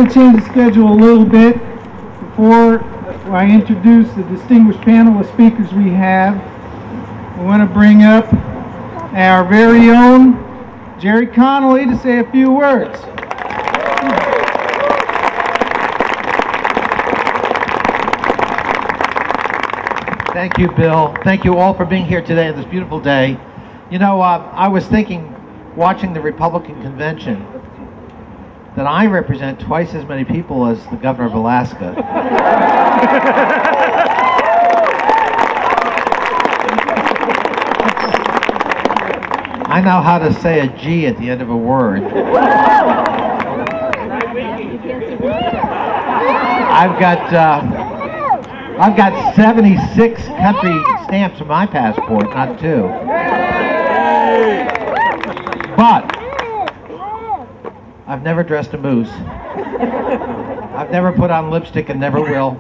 going to change the schedule a little bit. Before I introduce the distinguished panel of speakers we have, I want to bring up our very own Jerry Connolly to say a few words. Thank you, Bill. Thank you all for being here today on this beautiful day. You know, I was thinking, watching the Republican convention, that I represent twice as many people as the governor of Alaska. I know how to say a G at the end of a word. I've got 76 country stamps in my passport, not 2. But I've never dressed a moose. I've never put on lipstick and never will.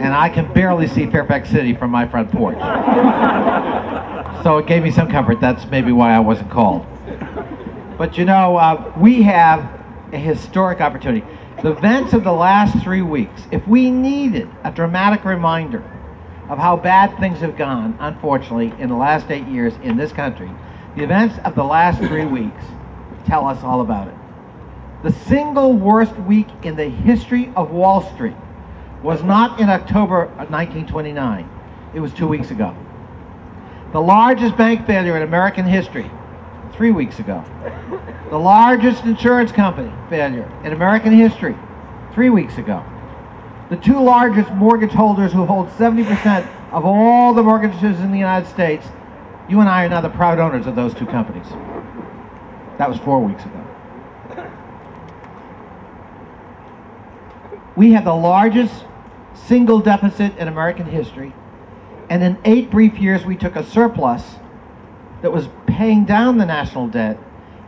And I can barely see Fairfax City from my front porch. So it gave me some comfort. That's maybe why I wasn't called. But you know, we have a historic opportunity. The events of the last 3 weeks, if we needed a dramatic reminder of how bad things have gone, unfortunately, in the last 8 years in this country, the events of the last 3 weeks tell us all about it. The single worst week in the history of Wall Street was not in October of 1929. It was 2 weeks ago. The largest bank failure in American history, 3 weeks ago. The largest insurance company failure in American history, 3 weeks ago. The 2 largest mortgage holders who hold 70% of all the mortgages in the United States, you and I are now the proud owners of those 2 companies. That was 4 weeks ago. We have the largest single deficit in American history, and in 8 brief years we took a surplus that was paying down the national debt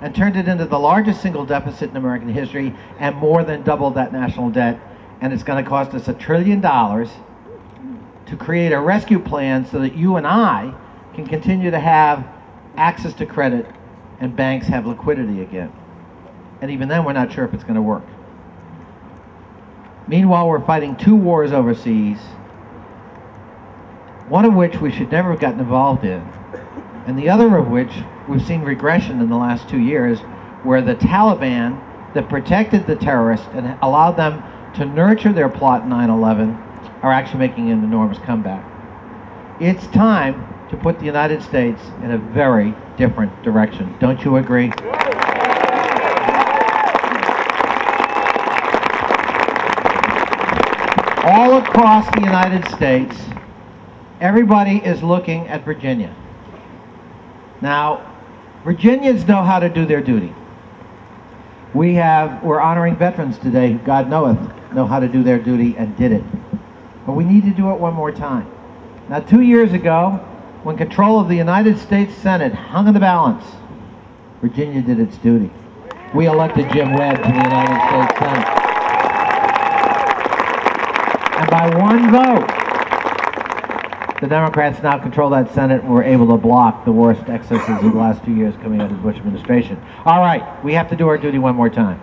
and turned it into the largest single deficit in American history and more than doubled that national debt. And it's going to cost us $1 trillion to create a rescue plan so that you and I can continue to have access to credit and banks have liquidity again. And even then, we're not sure if it's going to work. Meanwhile, we're fighting 2 wars overseas, one of which we should never have gotten involved in, and the other of which we've seen regression in the last 2 years, where the Taliban that protected the terrorists and allowed them to nurture their plot in 9/11 are actually making an enormous comeback. It's time to put the United States in a very different direction. Don't you agree? All across the United States, everybody is looking at Virginia. Now, Virginians know how to do their duty. We're honoring veterans today who, God knoweth, know how to do their duty and did it. But we need to do it one more time. Now, 2 years ago, when control of the United States Senate hung in the balance, Virginia did its duty. We elected Jim Webb to the United States Senate. And by 1 vote, the Democrats now control that Senate and were able to block the worst excesses of the last 2 years coming out of the Bush administration. All right, we have to do our duty one more time.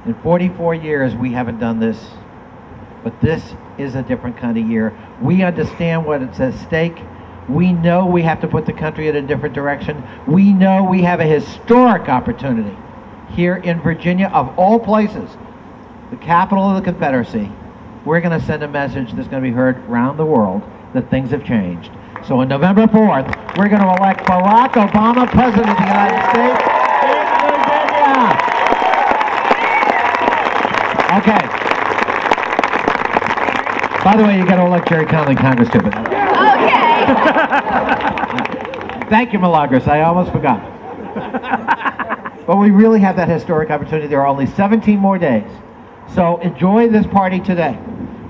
In 44 years, we haven't done this, but this is a different kind of year. We understand what is at stake. We know we have to put the country in a different direction. We know we have a historic opportunity here in Virginia, of all places, the capital of the Confederacy. We're going to send a message that's going to be heard around the world that things have changed. So on November 4th, we're going to elect Barack Obama President of the United States in Virginia. Okay. By the way, you got to elect Jerry Connolly Congress too. Okay. Thank you, Milagros. I almost forgot. But we really have that historic opportunity. There are only 17 more days. So enjoy this party today.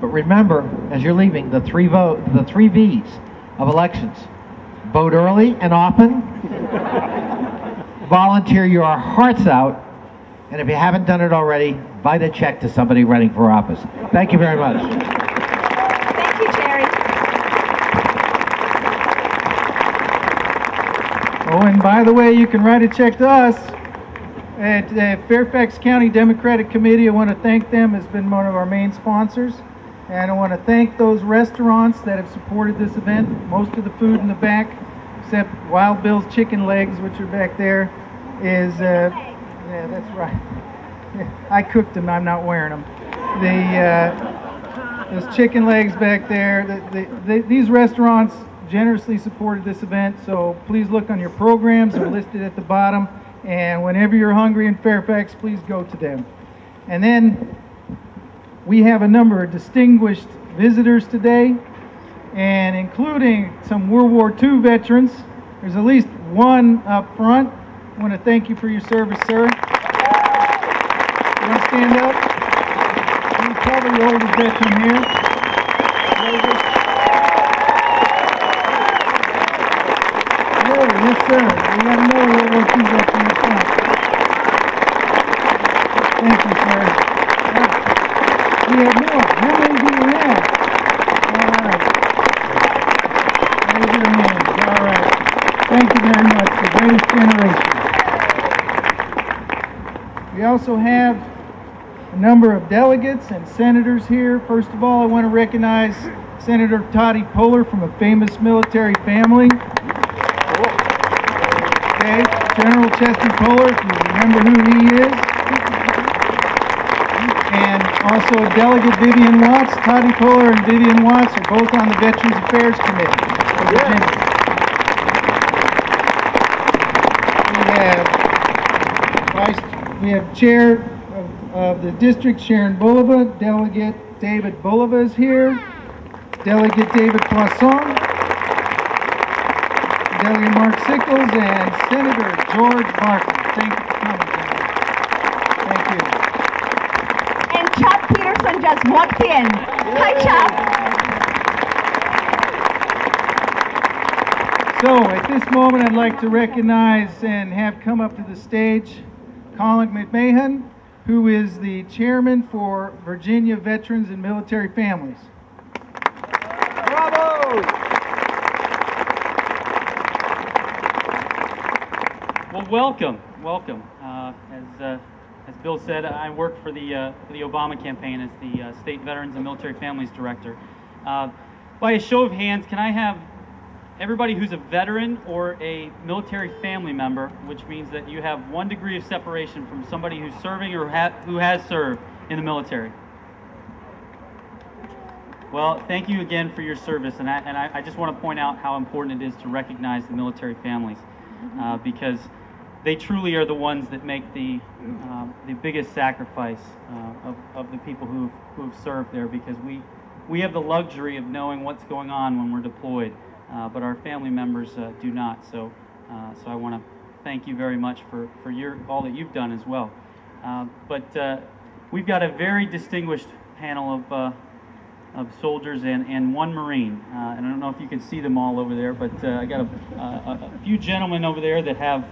But remember, as you're leaving, the three V's of elections. Vote early and often. Volunteer your hearts out. And if you haven't done it already, write a check to somebody running for office. Thank you very much. Thank you, Jerry. Oh, and by the way, you can write a check to us at Fairfax County Democratic Committee, I want to thank them. It's been one of our main sponsors. And I want to thank those restaurants that have supported this event. Most of the food in the back, except Wild Bill's chicken legs, which are back there, is, yeah, that's right. I cooked them, I'm not wearing them. Those chicken legs back there, these restaurants generously supported this event, so please look on your programs, they're listed at the bottom, and whenever you're hungry in Fairfax, please go to them. And then we have a number of distinguished visitors today, and including some World War II veterans. There's at least one up front. I want to thank you for your service, sir. You want to stand up? He's probably the oldest veteran here. Yes, sir. We got another World War II veteran up front. Thank you, sir. We have more. How many do we have? All right. Raise your hands. All right. Thank you very much. The greatest generation. We also have a number of delegates and senators here. First of all, I want to recognize Senator Toddy Poehler from a famous military family. Okay, General Chester Poehler, if you remember who he is. And also Delegate Vivian Watts. Toddy Poehler and Vivian Watts are both on the Veterans Affairs Committee for Virginia. We have Chair of the District, Sharon Bulova. Delegate David Bulova is here. Delegate David Poisson. Delegate Mark Sickles and Senator George Barkley. Thank you for coming, gentlemen. Thank you. And Chuck Peterson just walked in. Hi, Chuck. So, at this moment, I'd like to recognize and have come up to the stage Colin McMahon, who is the chairman for Virginia Veterans and Military Families. Bravo! Well, welcome. As Bill said, I work for the Obama campaign as the State Veterans and Military Families Director. By a show of hands, can I have everybody who's a veteran or a military family member, which means that you have 1 degree of separation from somebody who's serving or who has served in the military? Well, thank you again for your service, and I just want to point out how important it is to recognize the military families, because they truly are the ones that make the biggest sacrifice of the people who have served there, because we have the luxury of knowing what's going on when we're deployed, but our family members do not. So I want to thank you very much for all that you've done as well. But we've got a very distinguished panel of soldiers and 1 Marine. And I don't know if you can see them all over there, but I got a few gentlemen over there that have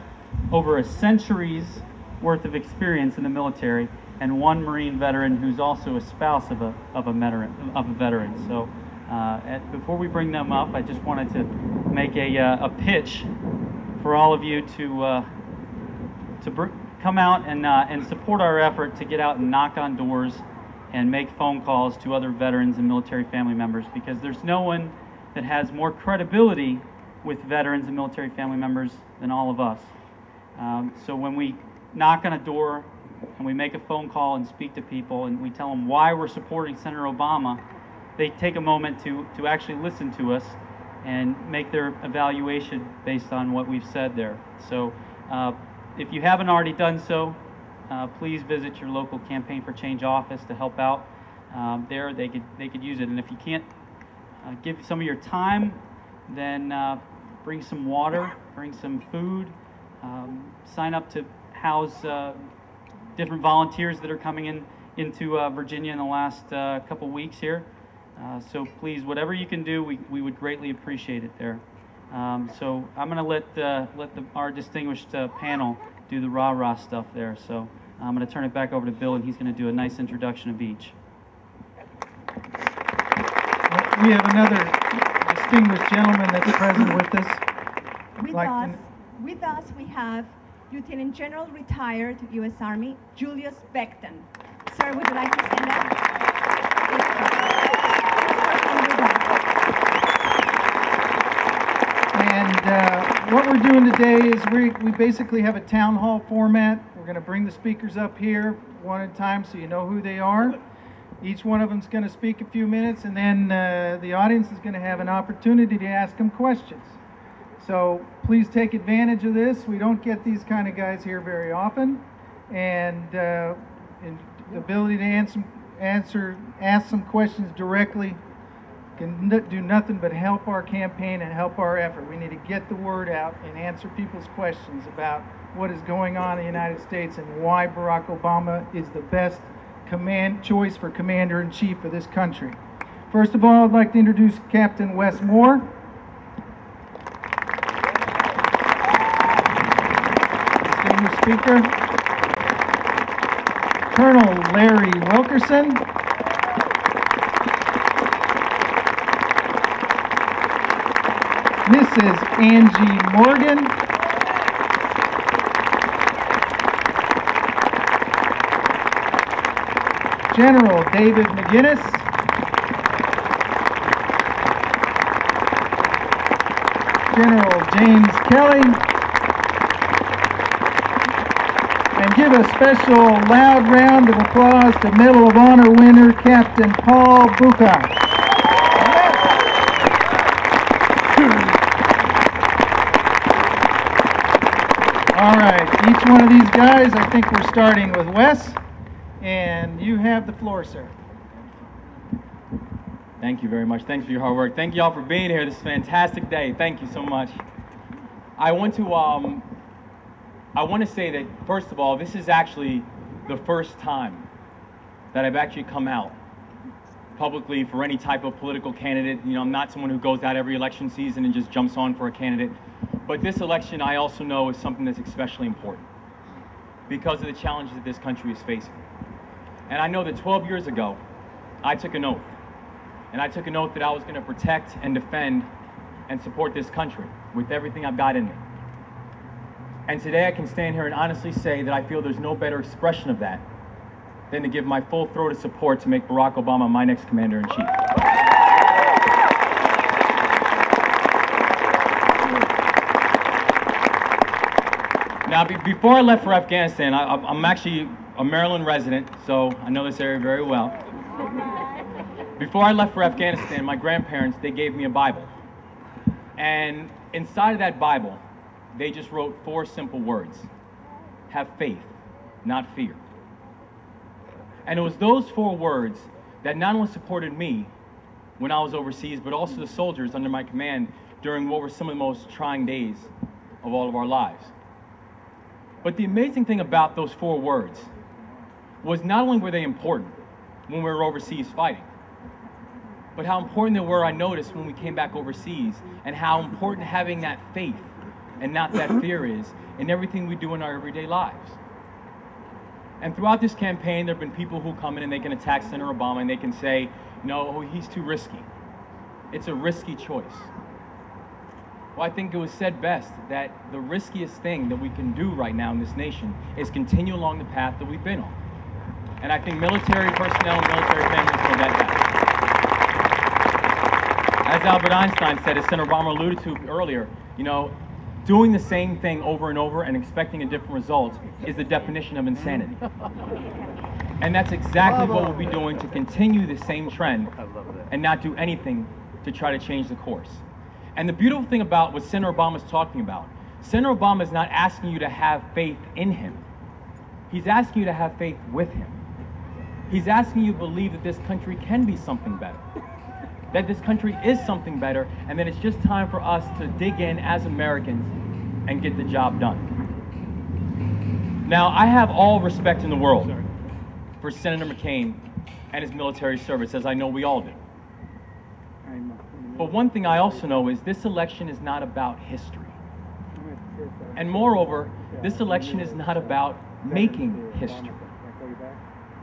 over a century's worth of experience in the military, and 1 Marine veteran who's also a spouse of a veteran. So before we bring them up, I just wanted to make a pitch for all of you to come out and support our effort to get out and knock on doors and make phone calls to other veterans and military family members, because there's no one that has more credibility with veterans and military family members than all of us. So when we knock on a door and we make a phone call and speak to people and we tell them why we're supporting Senator Obama, they take a moment to actually listen to us and make their evaluation based on what we've said there. So if you haven't already done so, please visit your local Campaign for Change office to help out there. They could use it. And if you can't give some of your time, then bring some water, bring some food, sign up to house different volunteers that are coming into Virginia in the last couple weeks here. So please, whatever you can do, we would greatly appreciate it there. So I'm going to let our distinguished panel do the rah-rah stuff there. So I'm going to turn it back over to Bill, and he's going to do a nice introduction of each. We have another distinguished gentleman that's present with us. With us we have Lieutenant General retired U.S. Army, Julius Beckton. Sir, would you like to stand up? And what we're doing today is we basically have a town hall format. We're going to bring the speakers up here one at a time so you know who they are. Each one of them is going to speak a few minutes, and then the audience is going to have an opportunity to ask them questions. So please take advantage of this. We don't get these kind of guys here very often, and the ability to ask some questions directly can do nothing but help our campaign and help our effort. We need to get the word out and answer people's questions about what is going on in the United States and why Barack Obama is the best choice for commander-in-chief of this country. First of all, I'd like to introduce Captain Wes Moore. Distinguished Speaker. Colonel Larry Wilkerson. Mrs. Angie Morgan. General David McGinnis. General James Kelly. And give a special loud round of applause to Medal of Honor winner Captain Paul Buca. All right, each one of these guys, I think we're starting with Wes, and you have the floor, sir. Thank you very much. Thanks for your hard work. Thank you all for being here. This is a fantastic day. Thank you so much. I want to say that, first of all, this is actually the first time that I've actually come out publicly for any type of political candidate. You know, I'm not someone who goes out every election season and just jumps on for a candidate. But this election, I also know, is something that's especially important because of the challenges that this country is facing. And I know that 12 years ago, I took an oath. And I took an oath that I was going to protect and defend and support this country with everything I've got in me. And today I can stand here and honestly say that I feel there's no better expression of that than to give my full throat of support to make Barack Obama my next commander-in-chief. Now, before I left for Afghanistan, I'm actually a Maryland resident, so I know this area very well. Before I left for Afghanistan, my grandparents, they gave me a Bible. And inside of that Bible, they just wrote 4 simple words. Have faith, not fear. And it was those 4 words that not only supported me when I was overseas, but also the soldiers under my command during what were some of the most trying days of all of our lives. But the amazing thing about those 4 words was not only were they important when we were overseas fighting, but how important they were, I noticed, when we came back overseas, and how important having that faith and not that fear is in everything we do in our everyday lives. And throughout this campaign, there have been people who come in and they can attack Senator Obama and they can say, no, he's too risky. It's a risky choice. Well, I think it was said best that the riskiest thing that we can do right now in this nation is continue along the path that we've been on. And I think military personnel and military families know that best. As Albert Einstein said, as Senator Obama alluded to earlier, you know, doing the same thing over and over and expecting a different result is the definition of insanity. And that's exactly what we'll be doing to continue the same trend and not do anything to try to change the course. And the beautiful thing about what Senator Obama is talking about, Senator Obama is not asking you to have faith in him. He's asking you to have faith with him. He's asking you to believe that this country can be something better, that this country is something better, and that it's just time for us to dig in as Americans and get the job done. Now, I have all respect in the world for Senator McCain and his military service, as I know we all do. But one thing I also know is this election is not about history. And moreover, this election is not about making history.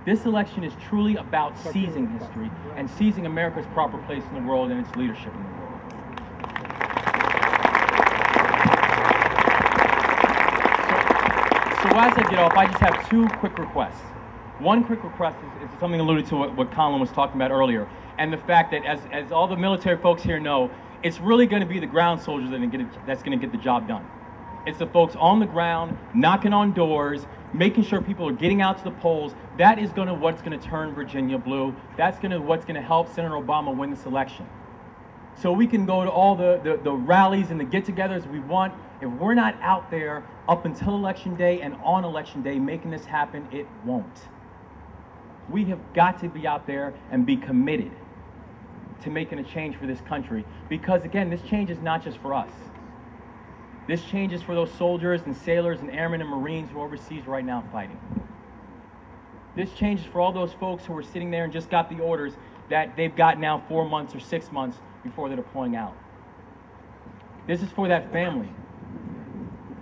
This election is truly about seizing history and seizing America's proper place in the world and its leadership in the world. as I get off, I just have two quick requests. One quick request is something alluded to what Colin was talking about earlier, and the fact that as all the military folks here know, it's really going to be the ground soldiers that's going to get the job done. It's the folks on the ground, knocking on doors, making sure people are getting out to the polls. That is what's going to turn Virginia blue. That's what's going to help Senator Obama win this election. So we can go to all the rallies and the get-togethers we want. If we're not out there up until Election Day and on Election Day making this happen, it won't. We have got to be out there and be committed to making a change for this country. Because again, this change is not just for us. This change is for those soldiers and sailors and airmen and Marines who are overseas right now fighting. This change is for all those folks who are sitting there and just got the orders that they've got now 4 months or 6 months before they're deploying out. This is for that family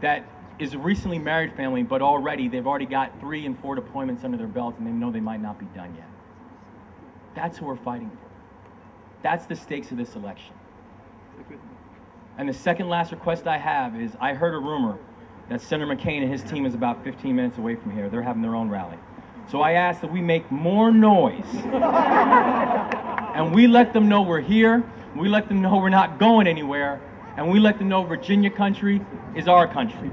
that is a recently married family, but they've already got 3 and 4 deployments under their belt, and they know they might not be done yet. That's who we're fighting for. That's the stakes of this election. And the second last request I have is, I heard a rumor that Senator McCain and his team is about 15 minutes away from here. They're having their own rally. So I ask that we make more noise. And we let them know we're here. We let them know we're not going anywhere. And we let them know Virginia country is our country.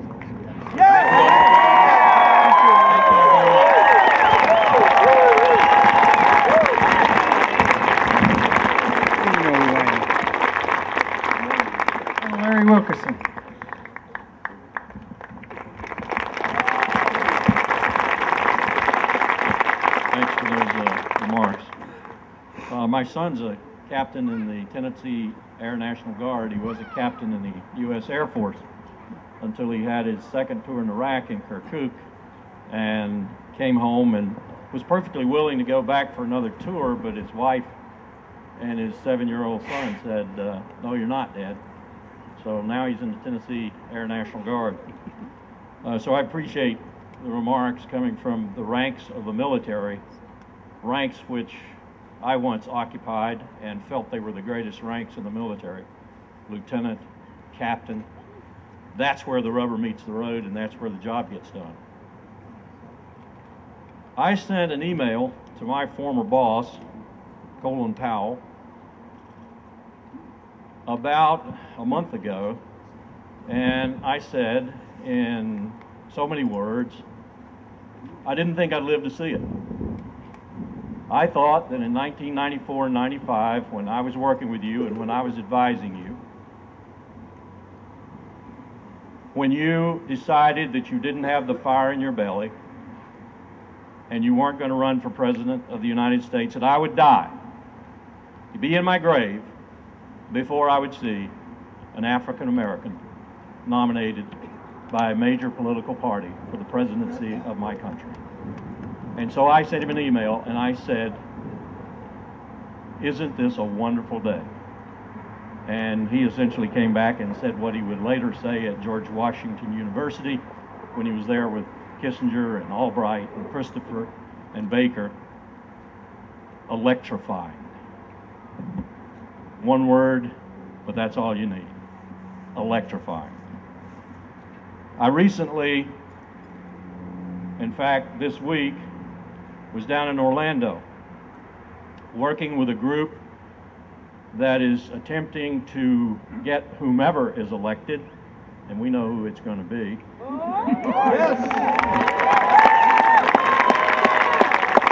Larry Wilkerson. Thanks for those remarks. My son's a captain in the Tennessee Air National Guard. He was a captain in the U.S. Air Force until he had his second tour in Iraq in Kirkuk and came home and was perfectly willing to go back for another tour, but his wife and his 7-year-old son said, no, you're not, Dad. So now he's in the Tennessee Air National Guard. So I appreciate the remarks coming from the ranks of the military, ranks which I once occupied and felt they were the greatest ranks in the military. Lieutenant, captain, that's where the rubber meets the road, and that's where the job gets done. I sent an email to my former boss, Colin Powell, about a month ago, and I said in so many words, I didn't think I'd live to see it. I thought that in 1994 and 95, when I was working with you and when I was advising you, when you decided that you didn't have the fire in your belly and you weren't going to run for President of the United States, that I would die, to be in my grave before I would see an African American nominated by a major political party for the presidency of my country. And so I sent him an email and I said, isn't this a wonderful day? And he essentially came back and said what he would later say at George Washington University when he was there with Kissinger and Albright and Christopher and Baker, electrifying. One word, but that's all you need, electrifying. I recently, in fact this week, was down in Orlando working with a group that is attempting to get whomever is elected, and we know who it's going to be,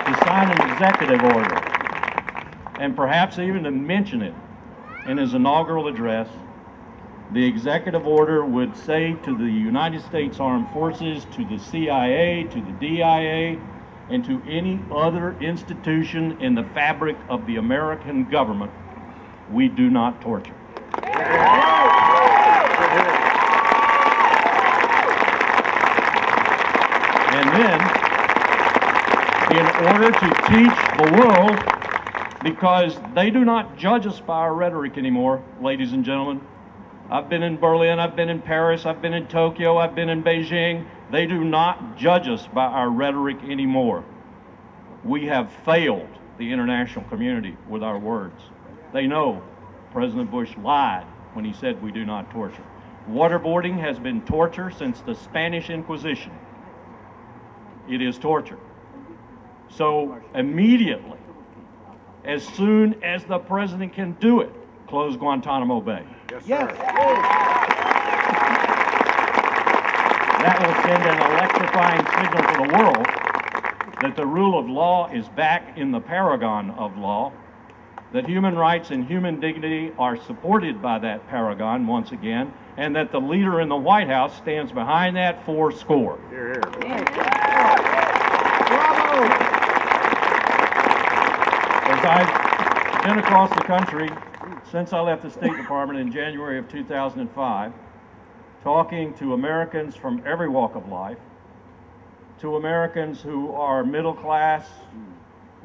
to sign an executive order, and perhaps even to mention it in his inaugural address. The executive order would say to the United States Armed Forces, to the CIA, to the DIA, and to any other institution in the fabric of the American government, we do not torture. And then, in order to teach the world, because they do not judge us by our rhetoric anymore, ladies and gentlemen. I've been in Berlin, I've been in Paris, I've been in Tokyo, I've been in Beijing. They do not judge us by our rhetoric anymore. We have failed the international community with our words. They know President Bush lied when he said we do not torture. Waterboarding has been torture since the Spanish Inquisition. it is torture. So immediately, as soon as the president can do it, close Guantanamo Bay. Yes. That will send an electrifying signal to the world that the rule of law is back in the paragon of law, that human rights and human dignity are supported by that paragon once again, and that the leader in the White House stands behind that fourscore. Hear, hear. As I've been across the country since I left the State Department in January of 2005, talking to Americans from every walk of life, to Americans who are middle class,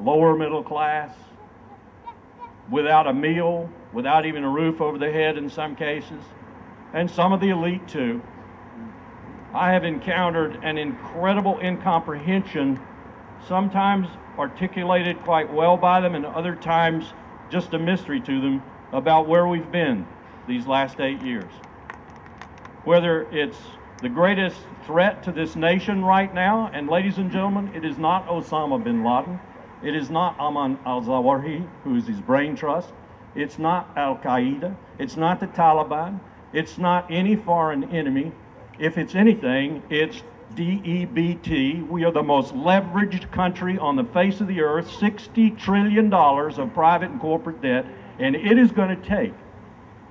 lower middle class, without a meal, without even a roof over their head in some cases, and some of the elite too, I have encountered an incredible incomprehension, sometimes articulated quite well by them, and other times just a mystery to them about where we've been these last 8 years. Whether it's the greatest threat to this nation right now, and ladies and gentlemen, it is not Osama bin Laden, it is not Ayman al-Zawahiri, who is his brain trust, it's not Al-Qaeda, it's not the Taliban, it's not any foreign enemy. If it's anything, it's DEBT. We are the most leveraged country on the face of the earth, $60 trillion of private and corporate debt, and it is going to take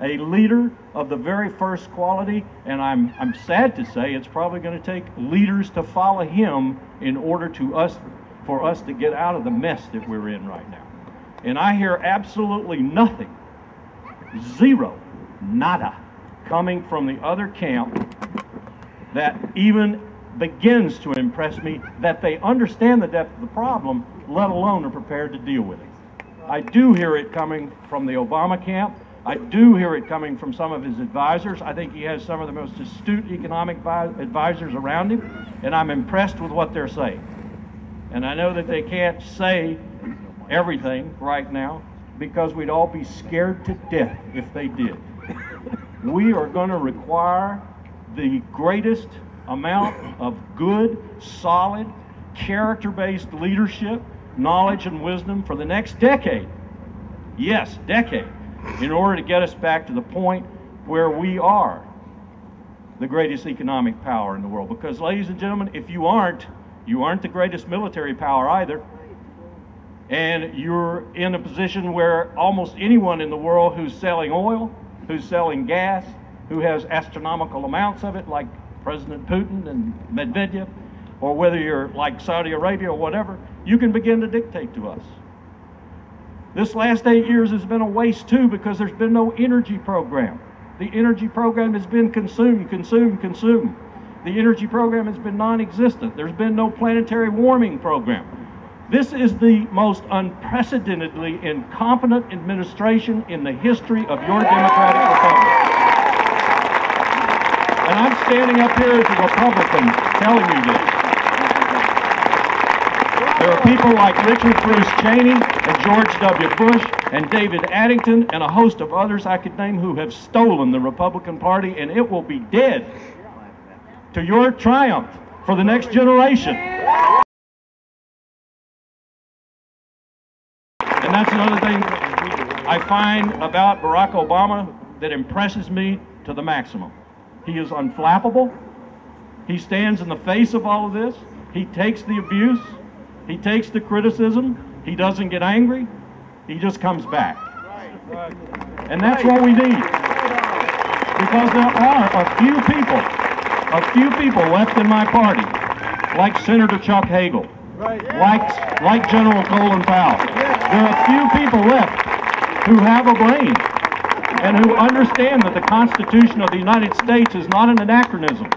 a leader of the very first quality, and I'm sad to say it's probably going to take leaders to follow him in order for us to get out of the mess that we're in right now. And I hear absolutely nothing, zero, nada, coming from the other camp that even begins to impress me that they understand the depth of the problem, let alone are prepared to deal with it. I do hear it coming from the Obama camp. I do hear it coming from some of his advisors. I think he has some of the most astute economic advisors around him, and I'm impressed with what they're saying. And I know that they can't say everything right now because we'd all be scared to death if they did. We are going to require the greatest amount of good, solid, character-based leadership, knowledge, and wisdom for the next decade. Yes, decade. In order to get us back to the point where we are the greatest economic power in the world. Because, ladies and gentlemen, if you aren't the greatest military power either. And you're in a position where almost anyone in the world who's selling oil, who's selling gas, who has astronomical amounts of it, like President Putin and Medvedev, or whether you're like Saudi Arabia or whatever, you can begin to dictate to us. This last 8 years has been a waste too because there's been no energy program. The energy program has been consume. The energy program has been non-existent. There's been no planetary warming program. This is the most unprecedentedly incompetent administration in the history of your democratic republic. And I'm standing up here as a Republican telling you this. There are people like Richard Bruce Cheney and George W. Bush and David Addington and a host of others I could name who have stolen the Republican Party, and it will be dead to your triumph for the next generation. And that's another thing I find about Barack Obama that impresses me to the maximum. He is unflappable. He stands in the face of all of this. He takes the abuse. He takes the criticism. He doesn't get angry. He just comes back. And that's what we need. Because there are a few people left in my party, like Senator Chuck Hagel, like General Colin Powell. There are a few people left who have a brain and who understand that the Constitution of the United States is not an anachronism,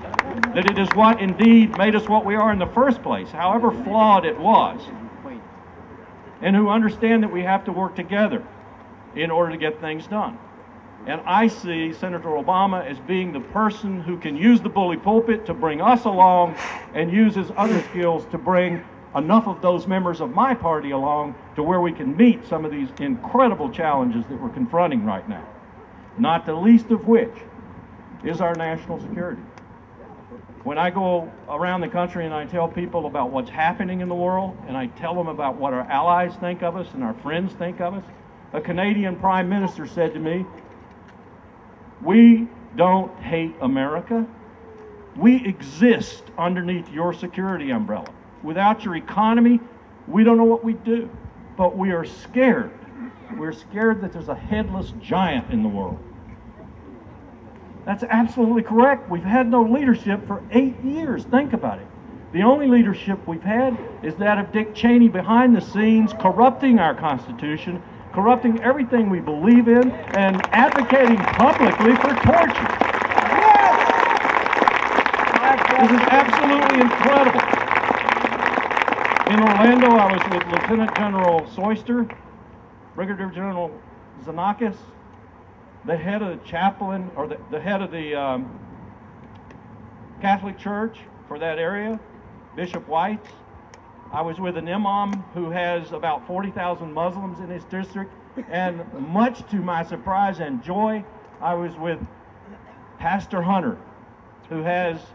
that it is what indeed made us what we are in the first place, however flawed it was, and who understand that we have to work together in order to get things done. And I see Senator Obama as being the person who can use the bully pulpit to bring us along and use his other skills to bring enough of those members of my party along to where we can meet some of these incredible challenges that we're confronting right now. Not the least of which is our national security. When I go around the country and I tell people about what's happening in the world, and I tell them about what our allies think of us and our friends think of us, a Canadian Prime Minister said to me, "We don't hate America. We exist underneath your security umbrella. Without your economy, we don't know what we'd do. But we are scared. We're scared that there's a headless giant in the world." That's absolutely correct. We've had no leadership for 8 years. Think about it. The only leadership we've had is that of Dick Cheney behind the scenes, corrupting our Constitution, corrupting everything we believe in, and advocating publicly for torture. This is absolutely incredible. In Orlando, I was with Lieutenant General Soyster, Brigadier General Zanakis, the head of the chaplain, or the head of the Catholic Church for that area, Bishop Whites. I was with an imam who has about 40,000 Muslims in his district, and much to my surprise and joy, I was with Pastor Hunter, who has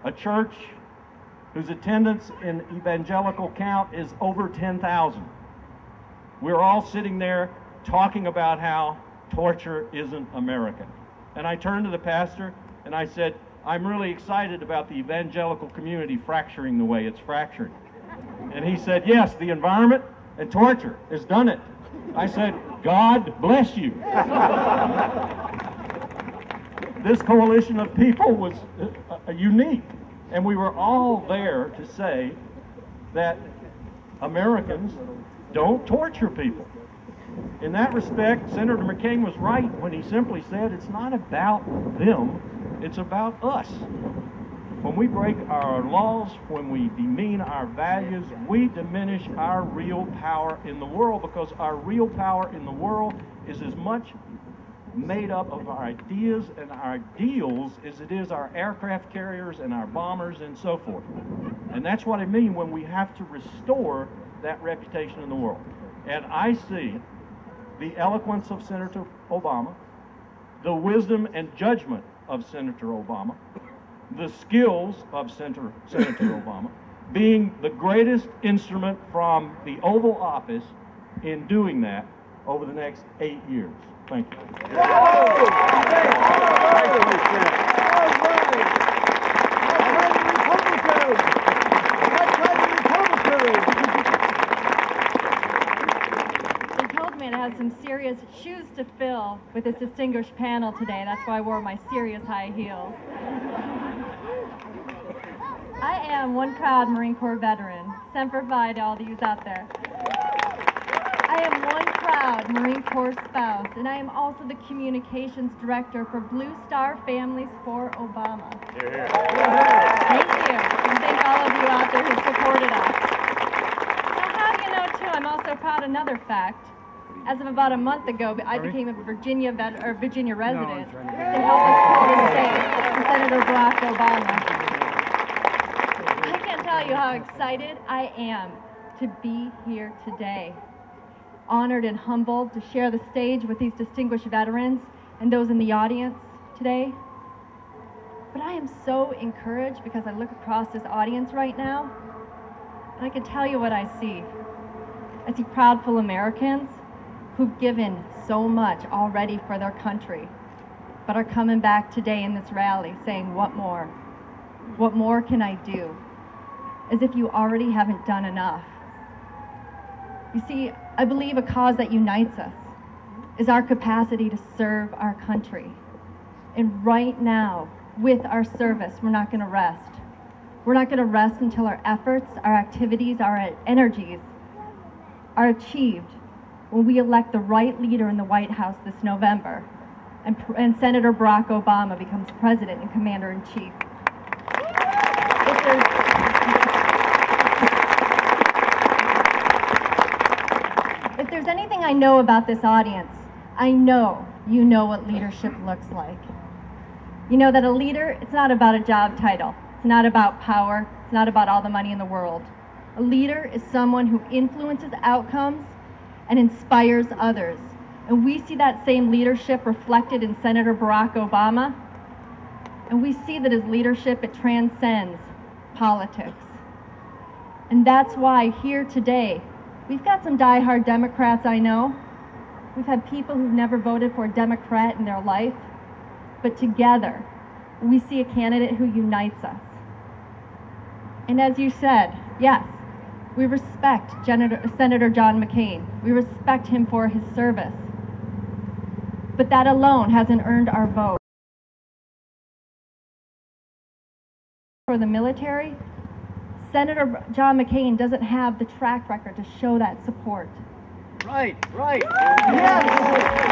a church whose attendance in evangelical count is over 10,000. We're all sitting there talking about how torture isn't American. And I turned to the pastor and I said, "I'm really excited about the evangelical community fracturing the way it's fracturing." And he said, "Yes, the environment and torture has done it." I said, "God bless you." This coalition of people was unique, and we were all there to say that Americans don't torture people. In that respect, Senator McCain was right when he simply said it's not about them, it's about us. When we break our laws, when we demean our values, we diminish our real power in the world, because our real power in the world is as much made up of our ideas and our ideals as it is our aircraft carriers and our bombers and so forth. And that's what I mean when we have to restore that reputation in the world. And I see the eloquence of Senator Obama, the wisdom and judgment of Senator Obama, the skills of Senator Obama being the greatest instrument from the Oval Office in doing that over the next 8 years. Thank you. Has some serious shoes to fill with this distinguished panel today. That's why I wore my serious high heels. I am one proud Marine Corps veteran. Semper Fi to all of you out there. I am one proud Marine Corps spouse, and I am also the communications director for Blue Star Families for Obama. Thank you, and thank all of you out there who supported us. Now, how do you know, too, I'm also proud of another fact. As of about a month ago, I became a Virginia resident to help us for the state for Senator Barack Obama. I can't tell you how excited I am to be here today. Honored and humbled to share the stage with these distinguished veterans and those in the audience today. But I am so encouraged because I look across this audience right now, and I can tell you what I see. I see proudful Americans who've given so much already for their country, but are coming back today in this rally saying, "What more? What more can I do?" As if you already haven't done enough. You see, I believe a cause that unites us is our capacity to serve our country. And right now, with our service, we're not going to rest. We're not going to rest until our efforts, our activities, our energies are achieved when we elect the right leader in the White House this November, and Senator Barack Obama becomes President and Commander-in-Chief. If there's anything I know about this audience, I know you know what leadership looks like. You know that a leader, it's not about a job title. It's not about power. It's not about all the money in the world. A leader is someone who influences outcomes and inspires others. And we see that same leadership reflected in Senator Barack Obama. And we see that his leadership, it transcends politics. And that's why here today, we've got some diehard Democrats, I know. We've had people who've never voted for a Democrat in their life. But together, we see a candidate who unites us. And as you said, yes, we respect Senator John McCain. We respect him for his service. But that alone hasn't earned our vote. For the military, Senator John McCain doesn't have the track record to show that support. Right, right. Yes,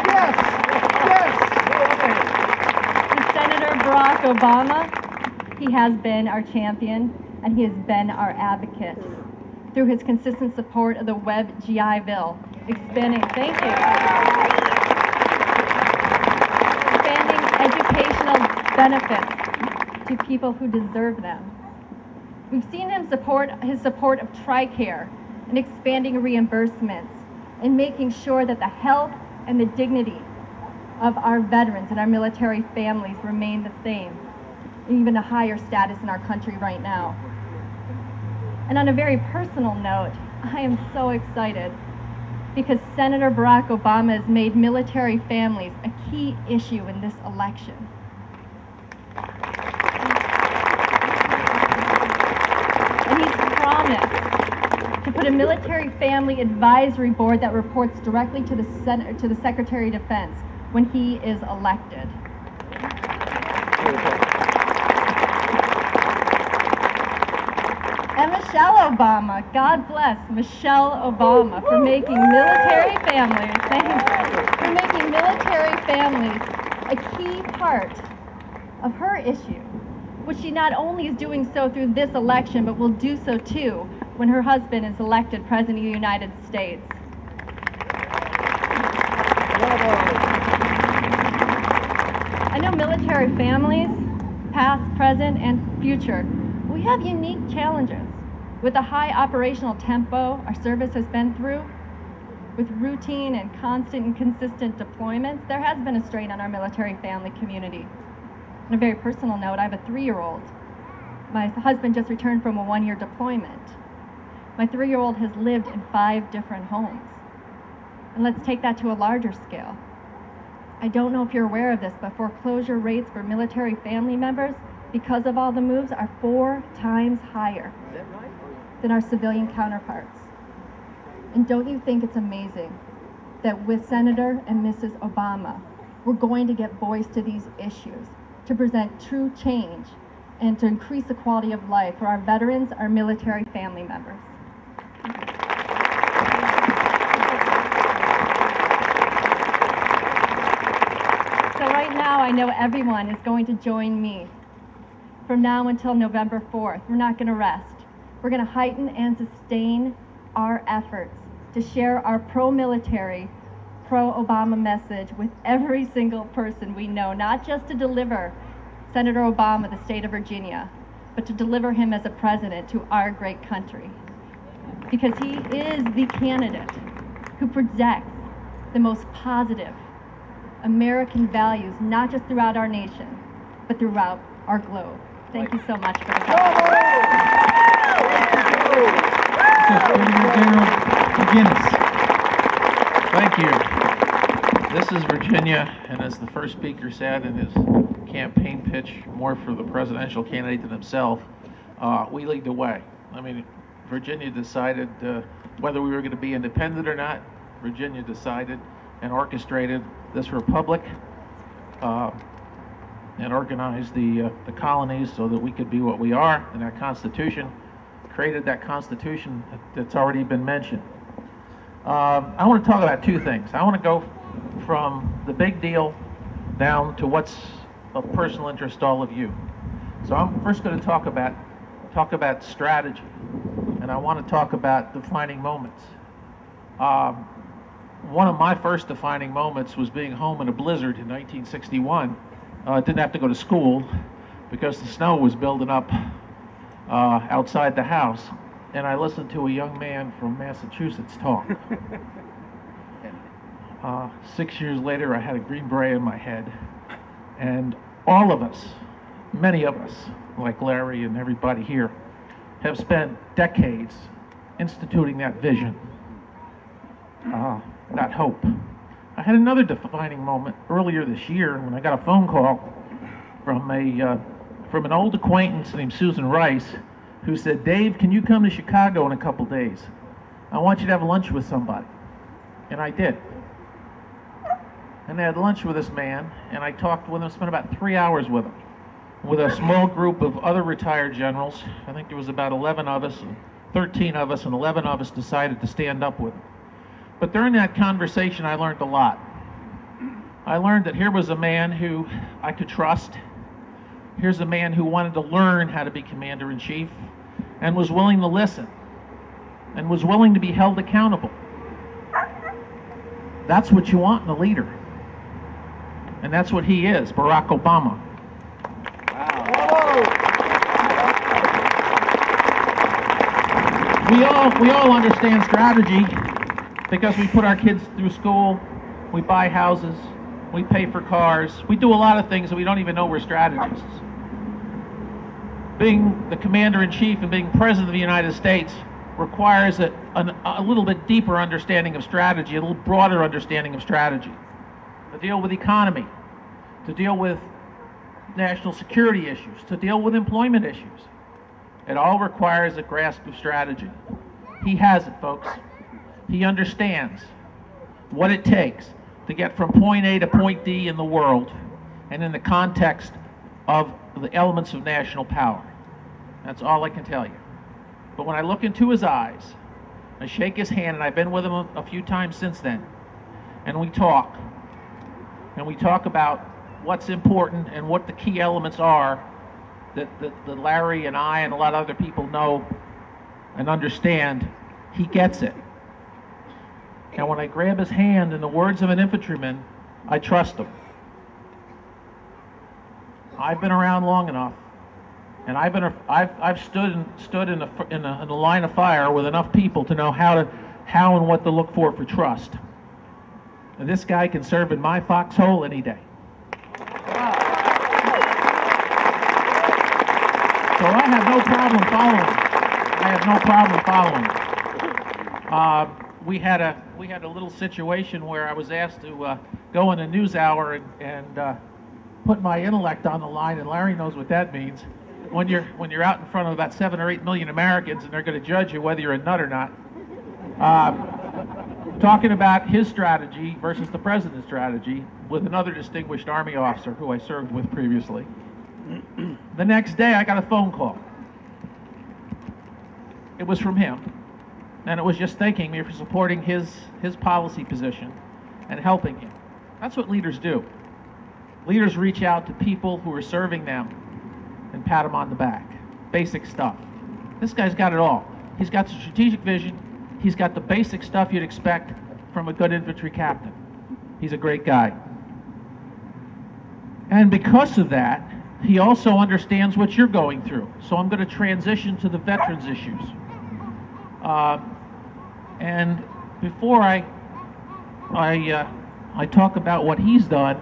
yes, yes. To Senator Barack Obama, he has been our champion and he has been our advocate through his consistent support of the Web GI Bill, expanding educational benefits to people who deserve them. We've seen him support his support of TRICARE and expanding reimbursements and making sure that the health and the dignity of our veterans and our military families remain the same, and even a higher status in our country right now. And on a very personal note, I am so excited because Senator Barack Obama has made military families a key issue in this election. And he's promised to put a military family advisory board that reports directly to the Secretary of Defense when he is elected. And Michelle Obama, God bless Michelle Obama for making military families a key part of her issue, which she not only is doing so through this election, but will do so too when her husband is elected President of the United States. I know military families, past, present, and future, we have unique challenges. With the high operational tempo our service has been through, with routine and constant and consistent deployments, there has been a strain on our military family community. On a very personal note, I have a 3-year-old. My husband just returned from a 1-year deployment. My 3-year-old has lived in 5 different homes. And let's take that to a larger scale. I don't know if you're aware of this, but foreclosure rates for military family members, because of all the moves, are 4 times higher than our civilian counterparts. And don't you think it's amazing that with Senator and Mrs. Obama, we're going to get voice to these issues, to present true change, and to increase the quality of life for our veterans, our military family members. So right now, I know everyone is going to join me. From now until November 4th, we're not going to rest. We're going to heighten and sustain our efforts to share our pro-military, pro-Obama message with every single person we know, not just to deliver Senator Obama the state of Virginia, but to deliver him as a president to our great country. Because he is the candidate who projects the most positive American values, not just throughout our nation, but throughout our globe. Thank you so much for the Thank you. This is Virginia, and as the first speaker said in his campaign pitch, more for the presidential candidate than himself, we lead the way. I mean, Virginia decided whether we were going to be independent or not. Virginia decided and orchestrated this republic and organized the colonies so that we could be what we are, and that Constitution created that Constitution that's already been mentioned. I want to talk about 2 things. I want to go from the big deal down to what's of personal interest to all of you. So I'm first going to talk about strategy, and I want to talk about defining moments. One of my first defining moments was being home in a blizzard in 1961. Didn't have to go to school because the snow was building up outside the house, and I listened to a young man from Massachusetts talk. 6 years later, I had a Green Beret in my head, and all of us many of us, like Larry and everybody here, have spent decades instituting that vision, that hope. I had another defining moment earlier this year when I got a phone call from an old acquaintance named Susan Rice, who said, "Dave, can you come to Chicago in a couple days? I want you to have lunch with somebody." And I did. And I had lunch with this man, and I talked with him, spent about 3 hours with him, with a small group of other retired generals. I think there was about 11 of us, and 13 of us, and 11 of us decided to stand up with him. But during that conversation, I learned a lot. I learned that here was a man who I could trust. Here's a man who wanted to learn how to be commander-in-chief and was willing to listen and was willing to be held accountable. That's what you want in a leader. And that's what he is, Barack Obama. We all understand strategy because we put our kids through school, we buy houses, we pay for cars, we do a lot of things that we don't even know we're strategists. Being the commander-in-chief and being president of the United States requires a little bit deeper understanding of strategy, a little broader understanding of strategy. To deal with economy, to deal with national security issues, to deal with employment issues. It all requires a grasp of strategy. He has it, folks. He understands what it takes to get from point A to point D in the world and in the context of the elements of national power. That's all I can tell you. But when I look into his eyes, I shake his hand, and I've been with him a few times since then, and we talk about what's important and what the key elements are that Larry and I and a lot of other people know and understand. He gets it. And when I grab his hand, in the words of an infantryman, I trust him. I've been around long enough, and I've stood in the line of fire with enough people to know how and what to look for trust. And this guy can serve in my foxhole any day. So I have no problem following. We had a little situation where I was asked to go in a news hour and put my intellect on the line, and Larry knows what that means. When you're out in front of about 7 or 8 million Americans, and they're going to judge you whether you're a nut or not. Talking about his strategy versus the president's strategy with another distinguished Army officer who I served with previously. The next day, I got a phone call. It was from him, and it was just thanking me for supporting his policy position and helping him. That's what leaders do. Leaders reach out to people who are serving them and pat them on the back. Basic stuff. This guy's got it all. He's got the strategic vision. He's got the basic stuff you'd expect from a good infantry captain. He's a great guy. And because of that, he also understands what you're going through. So I'm going to transition to the veterans issues. And before I talk about what he's done,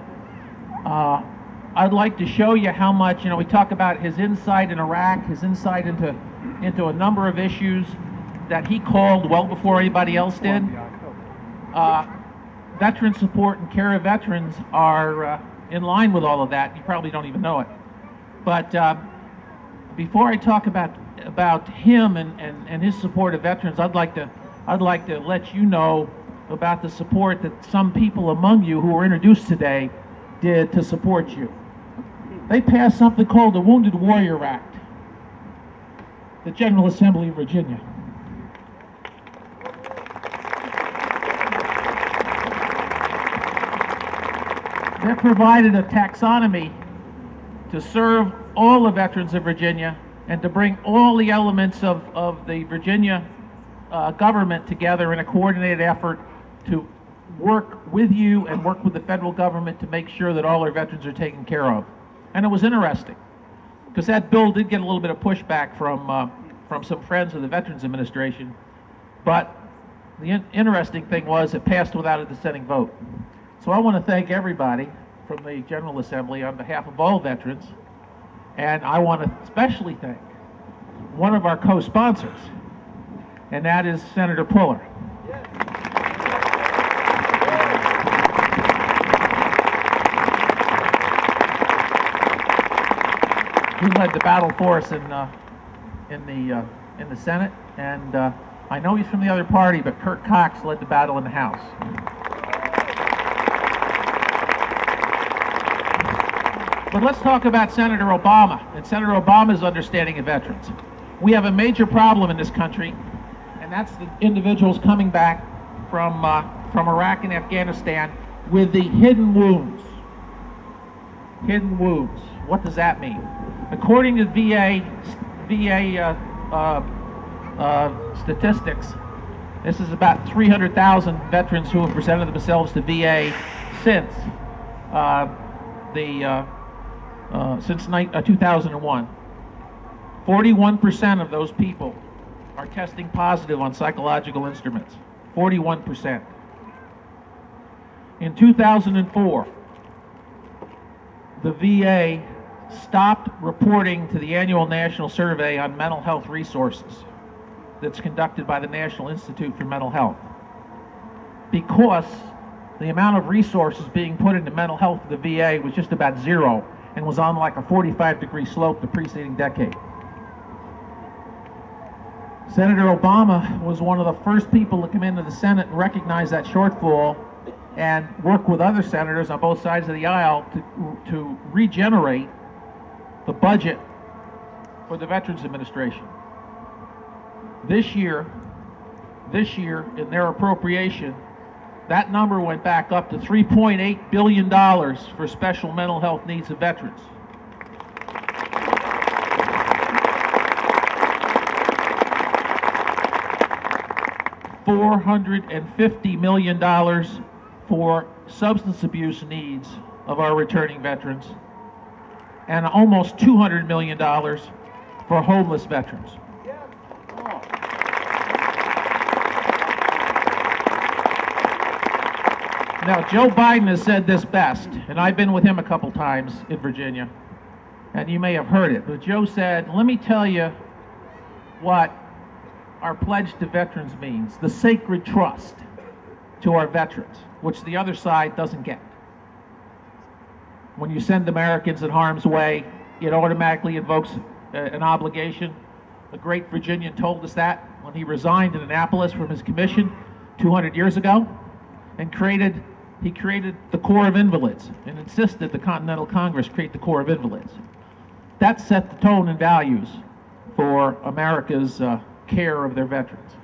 I'd like to show you how much, we talk about his insight in Iraq, his insight into a number of issues that he called well before anybody else did. Veteran support and care of veterans are in line with all of that. You probably don't even know it. But before I talk about him and his support of veterans, I'd like to let you know about the support that some people among you who were introduced today did to support you. They passed something called the Wounded Warrior Act, the General Assembly of Virginia. That provided a taxonomy to serve all the veterans of Virginia and to bring all the elements of the Virginia government together in a coordinated effort to work with you and work with the federal government to make sure that all our veterans are taken care of. And it was interesting, because that bill did get a little bit of pushback from some friends of the Veterans Administration, but the interesting thing was it passed without a dissenting vote. So I want to thank everybody from the General Assembly on behalf of all veterans And I want to especially thank one of our co-sponsors, and that is Senator Puller. He led the battle for us in the Senate, and I know he's from the other party, but Kurt Cox led the battle in the House. But let's talk about Senator Obama and Senator Obama's understanding of veterans. We have a major problem in this country, and that's the individuals coming back from Iraq and Afghanistan with the hidden wounds. Hidden wounds. What does that mean? According to VA statistics, this is about 300,000 veterans who have presented themselves to VA since 2001. 41% of those people are testing positive on psychological instruments. 41%. In 2004, the VA stopped reporting to the annual national survey on mental health resources that's conducted by the National Institute for Mental Health, because the amount of resources being put into mental health of the VA was just about zero and was on like a 45-degree slope the preceding decade. Senator Obama was one of the first people to come into the Senate and recognize that shortfall and work with other senators on both sides of the aisle to regenerate the budget for the Veterans Administration. This year, in their appropriation, that number went back up to $3.8 billion for special mental health needs of veterans. $450 million for substance abuse needs of our returning veterans, and almost $200 million for homeless veterans. Now, Joe Biden has said this best, and I've been with him a couple times in Virginia, and you may have heard it, but Joe said, let me tell you what our pledge to veterans means, the sacred trust to our veterans, which the other side doesn't get. When you send Americans in harm's way, it automatically invokes an obligation. A great Virginian told us that when he resigned in Annapolis from his commission 200 years ago, and he created the Corps of Invalids and insisted the Continental Congress create the Corps of Invalids. That set the tone and values for America's care of their veterans.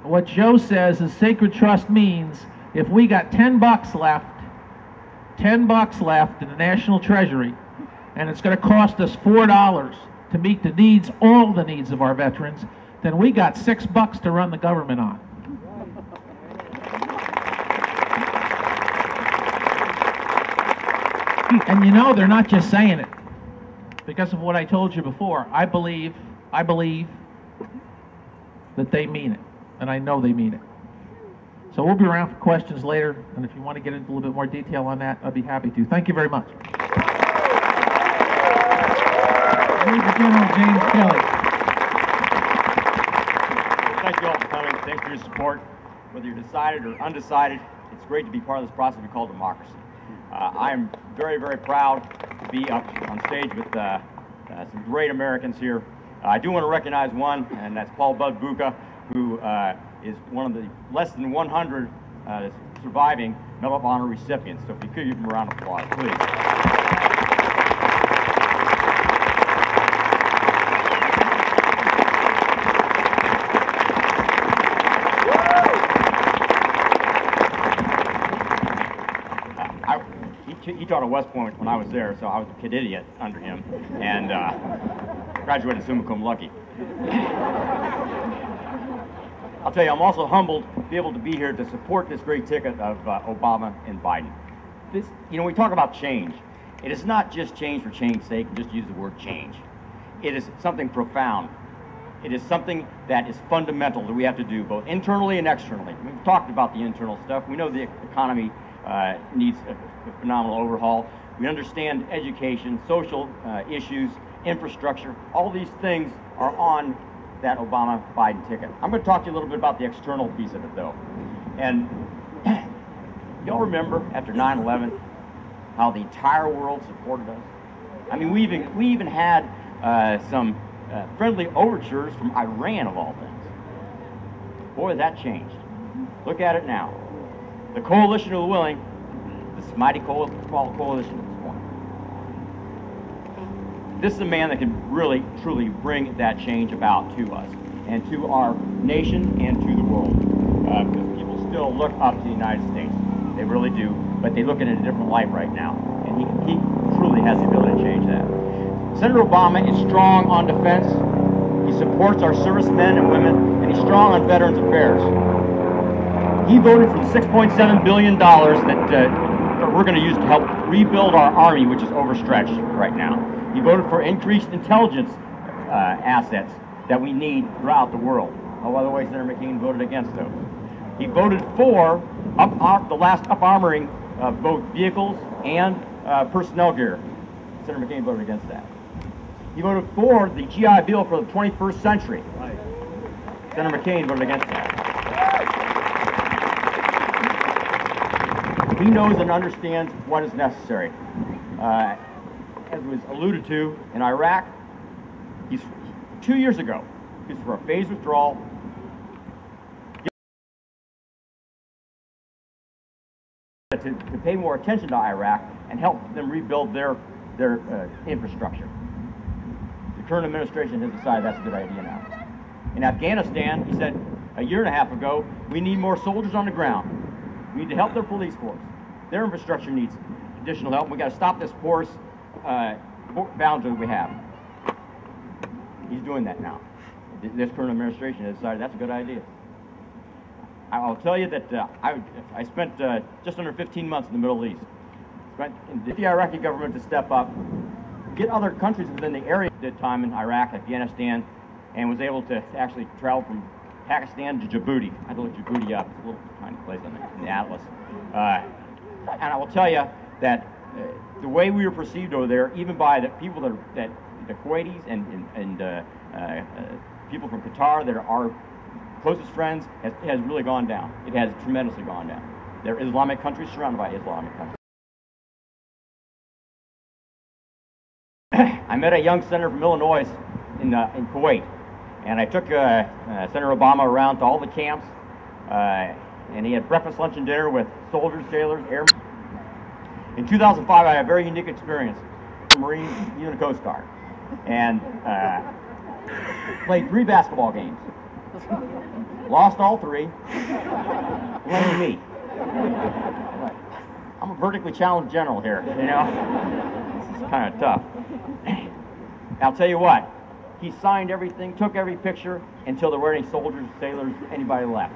What Joe says is sacred trust means if we got $10 left in the National Treasury, and it's going to cost us $4 to meet the needs, all the needs of our veterans, then we got $6 to run the government on. And you know, they're not just saying it because of what I told you before. I believe that they mean it, and I know they mean it. So we'll be around for questions later, and if you want to get into a little bit more detail on that, I'd be happy to. Thank you very much. Major General James Kelly. Thank you all for coming. Thanks for your support. Whether you're decided or undecided, it's great to be part of this process we call democracy. I am very, very proud to be up on stage with some great Americans here. I do want to recognize one, and that's Paul Bud Buca, who is one of the less than 100 surviving Medal of Honor recipients. So if you could give him a round of applause, please. He taught at West Point when I was there, so I was a kid idiot under him, and graduated summa cum laude. I'll tell you, I'm also humbled to be able to be here to support this great ticket of Obama and Biden. This, you know, we talk about change. It is not just change for change's sake, just use the word change. It is something profound. It is something that is fundamental that we have to do, both internally and externally. We've talked about the internal stuff. We know the economy needs a phenomenal overhaul. We understand education, social issues, infrastructure. All these things are on that Obama-Biden ticket. I'm going to talk to you a little bit about the external piece of it, though. And y'all remember after 9/11 how the entire world supported us? I mean, we even had some friendly overtures from Iran, of all things. Boy, that changed. Look at it now. The coalition of the willing, this mighty coalition at this point. This is a man that can really, truly bring that change about to us and to our nation and to the world. Because people still look up to the United States. They really do, but they look at it in a different light right now. And he truly has the ability to change that. Senator Obama is strong on defense. He supports our servicemen and women, and he's strong on Veterans Affairs. He voted for the $6.7 billion that we're going to use to help rebuild our Army, which is overstretched right now. He voted for increased intelligence assets that we need throughout the world. Oh, by the way, Senator McCain voted against those. He voted for the last up-armoring of both vehicles and personnel gear. Senator McCain voted against that. He voted for the GI Bill for the 21st century. Right. Senator McCain voted against that. He knows and understands what is necessary. As was alluded to in Iraq, 2 years ago, he's for a phased withdrawal. To pay more attention to Iraq and help them rebuild their infrastructure. The current administration has decided that's a good idea now. In Afghanistan, he said a year and a half ago, we need more soldiers on the ground. We need to help their police force. Their infrastructure needs additional help. We've got to stop this porous boundary we have. He's doing that now. This current administration has decided that's a good idea. I'll tell you that I spent just under 15 months in the Middle East. Spent the Iraqi government to step up, get other countries within the area. Did time in Iraq, Afghanistan, and was able to actually travel from Pakistan to Djibouti. I had to look Djibouti up. It's a little tiny place in the atlas. And I will tell you that the way we were perceived over there, even by the people that the Kuwaitis and people from Qatar that are our closest friends, has really gone down. It has tremendously gone down. They're Islamic countries surrounded by Islamic countries. I met a young senator from Illinois in Kuwait, and I took Senator Obama around to all the camps, and he had breakfast, lunch, and dinner with soldiers, sailors, airmen. In 2005, I had a very unique experience. Marine Unit Coast Guard, and played 3 basketball games. Lost all 3. Blame me. I'm a vertically challenged general here, you know. This is kind of tough. I'll tell you what. He signed everything, took every picture until there weren't any soldiers, sailors, anybody left.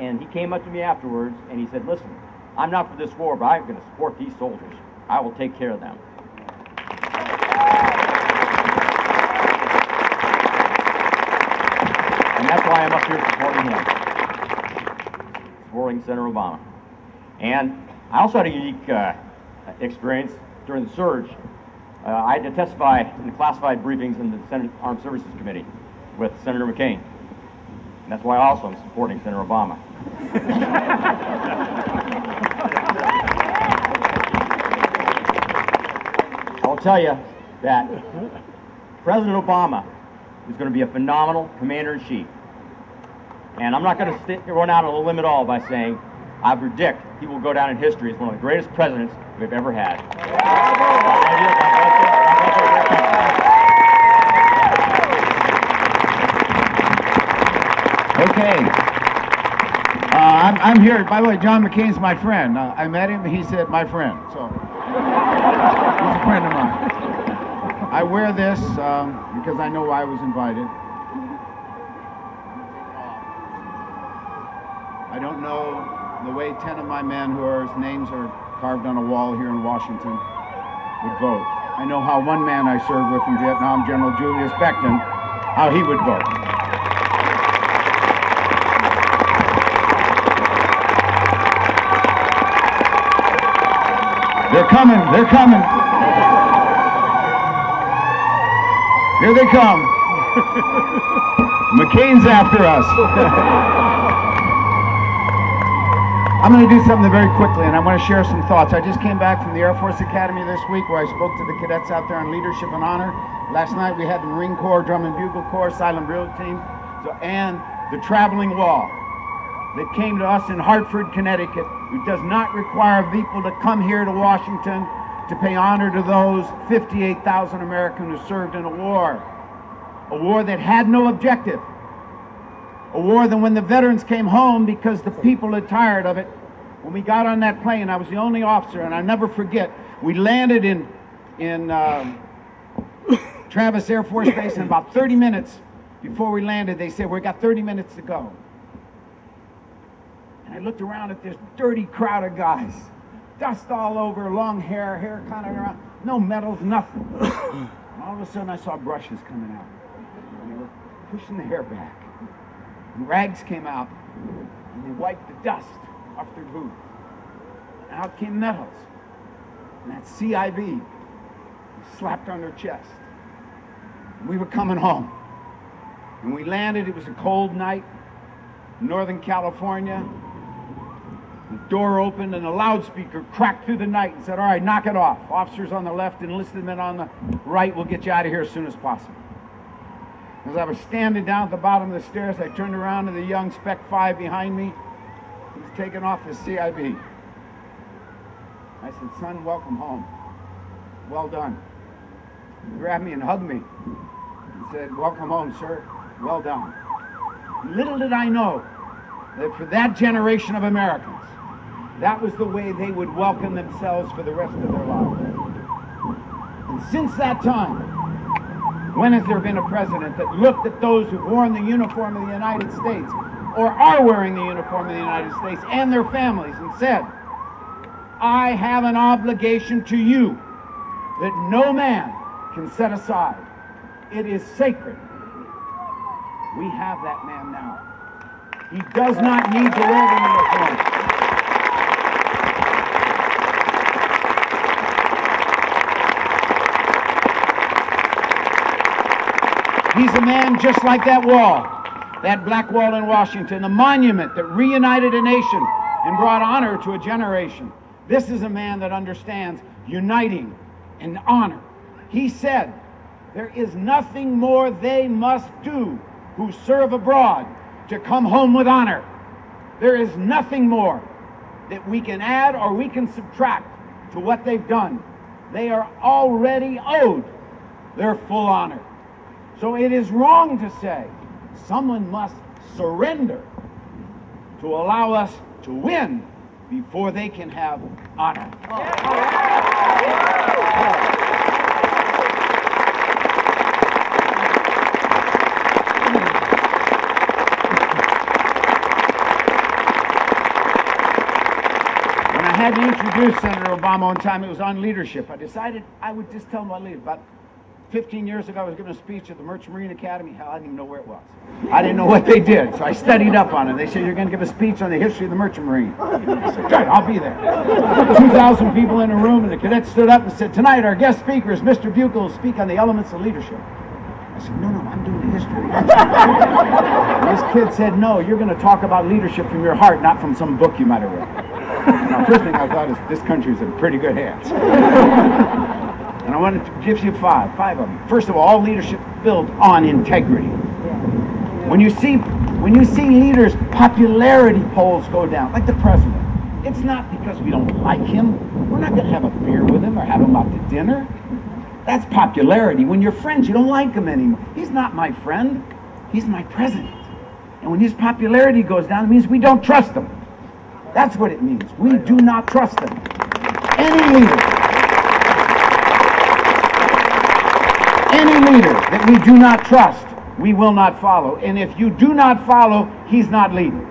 And he came up to me afterwards and he said, "Listen, I'm not for this war, but I'm going to support these soldiers. I will take care of them." And that's why I'm up here supporting Senator Obama. And I also had a unique experience during the surge. I had to testify in the classified briefings in the Senate Armed Services Committee with Senator McCain. And that's why also I'm supporting Senator Obama. I'll tell you that President Obama is going to be a phenomenal commander-in-chief. And I'm not going to run out on a limb at all by saying I predict he will go down in history as one of the greatest presidents we've ever had. Okay. I'm here. By the way, John McCain's my friend. I met him. He said, "My friend." So he's a friend of mine. I wear this because I know I was invited. I don't know the way 10 of my men whose names are carved on a wall here in Washington would vote. I know how one man I served with in Vietnam, General Julius Beckton, how he would vote. They're coming. They're coming. Here they come. McCain's after us. I'm going to do something very quickly, and I want to share some thoughts. I just came back from the Air Force Academy this week where I spoke to the cadets out there on leadership and honor. Last night we had the Marine Corps, Drum and Bugle Corps, Silent Drill Team, and the Traveling Wall that came to us in Hartford, Connecticut. It does not require people to come here to Washington to pay honor to those 58,000 Americans who served in a war that had no objective. A war that when the veterans came home, because the people had tired of it, when we got on that plane, I was the only officer, and I never forget, we landed in Travis Air Force Base, and about 30 minutes before we landed, they said, "We got 30 minutes to go." And I looked around at this dirty crowd of guys, dust all over, long hair kind of around, no medals, nothing. And all of a sudden, I saw brushes coming out. And they were pushing the hair back. And rags came out, and they wiped the dust off their boots. And out came medals. And that CIB slapped on their chest. And we were coming home. And we landed, it was a cold night, Northern California. The door opened and a loudspeaker cracked through the night and said, "All right, knock it off. Officers on the left, enlisted men on the right, we'll get you out of here as soon as possible." As I was standing down at the bottom of the stairs, I turned around to the young Spec 5 behind me. He was taking off his CIB. I said, "Son, welcome home. Well done." He grabbed me and hugged me and said, "Welcome home, sir. Well done." Little did I know that for that generation of Americans, that was the way they would welcome themselves for the rest of their lives. And since that time, when has there been a president that looked at those who've worn the uniform of the United States or are wearing the uniform of the United States and their families and said, "I have an obligation to you that no man can set aside. It is sacred." We have that man now. He does not need to wear the uniform. He's a man just like that wall, that black wall in Washington, a monument that reunited a nation and brought honor to a generation. This is a man that understands uniting and honor. He said, "There is nothing more they must do who serve abroad to come home with honor. There is nothing more that we can add or we can subtract to what they've done. They are already owed their full honor." So it is wrong to say someone must surrender to allow us to win before they can have honor. When I had to introduce Senator Obama one time, it was on leadership. I decided I would just tell him about leadership. About 15 years ago, I was giving a speech at the Merchant Marine Academy. Hell, I didn't even know where it was. I didn't know what they did, so I studied up on it. They said, "You're going to give a speech on the history of the Merchant Marine." I said, "Good, I'll be there." 2,000 people in a room, and the cadets stood up and said, "Tonight, our guest speaker is Mr. Bugle, will speak on the elements of leadership." I said, "No, I'm doing the history." And this kid said, "No, you're going to talk about leadership from your heart, not from some book you might have read." Now, first thing I thought is, this country's in pretty good hands. And I wanted to give you five of them. First of all leadership built on integrity. When you see leaders' popularity polls go down, like the president, it's not because we don't like him. We're not going to have a beer with him or have him out to dinner. That's popularity. When you're friends, you don't like him anymore. He's not my friend. He's my president. And when his popularity goes down, it means we don't trust him. That's what it means. We do not trust him. Any leader that we do not trust, we will not follow. And if you do not follow, he's not leading.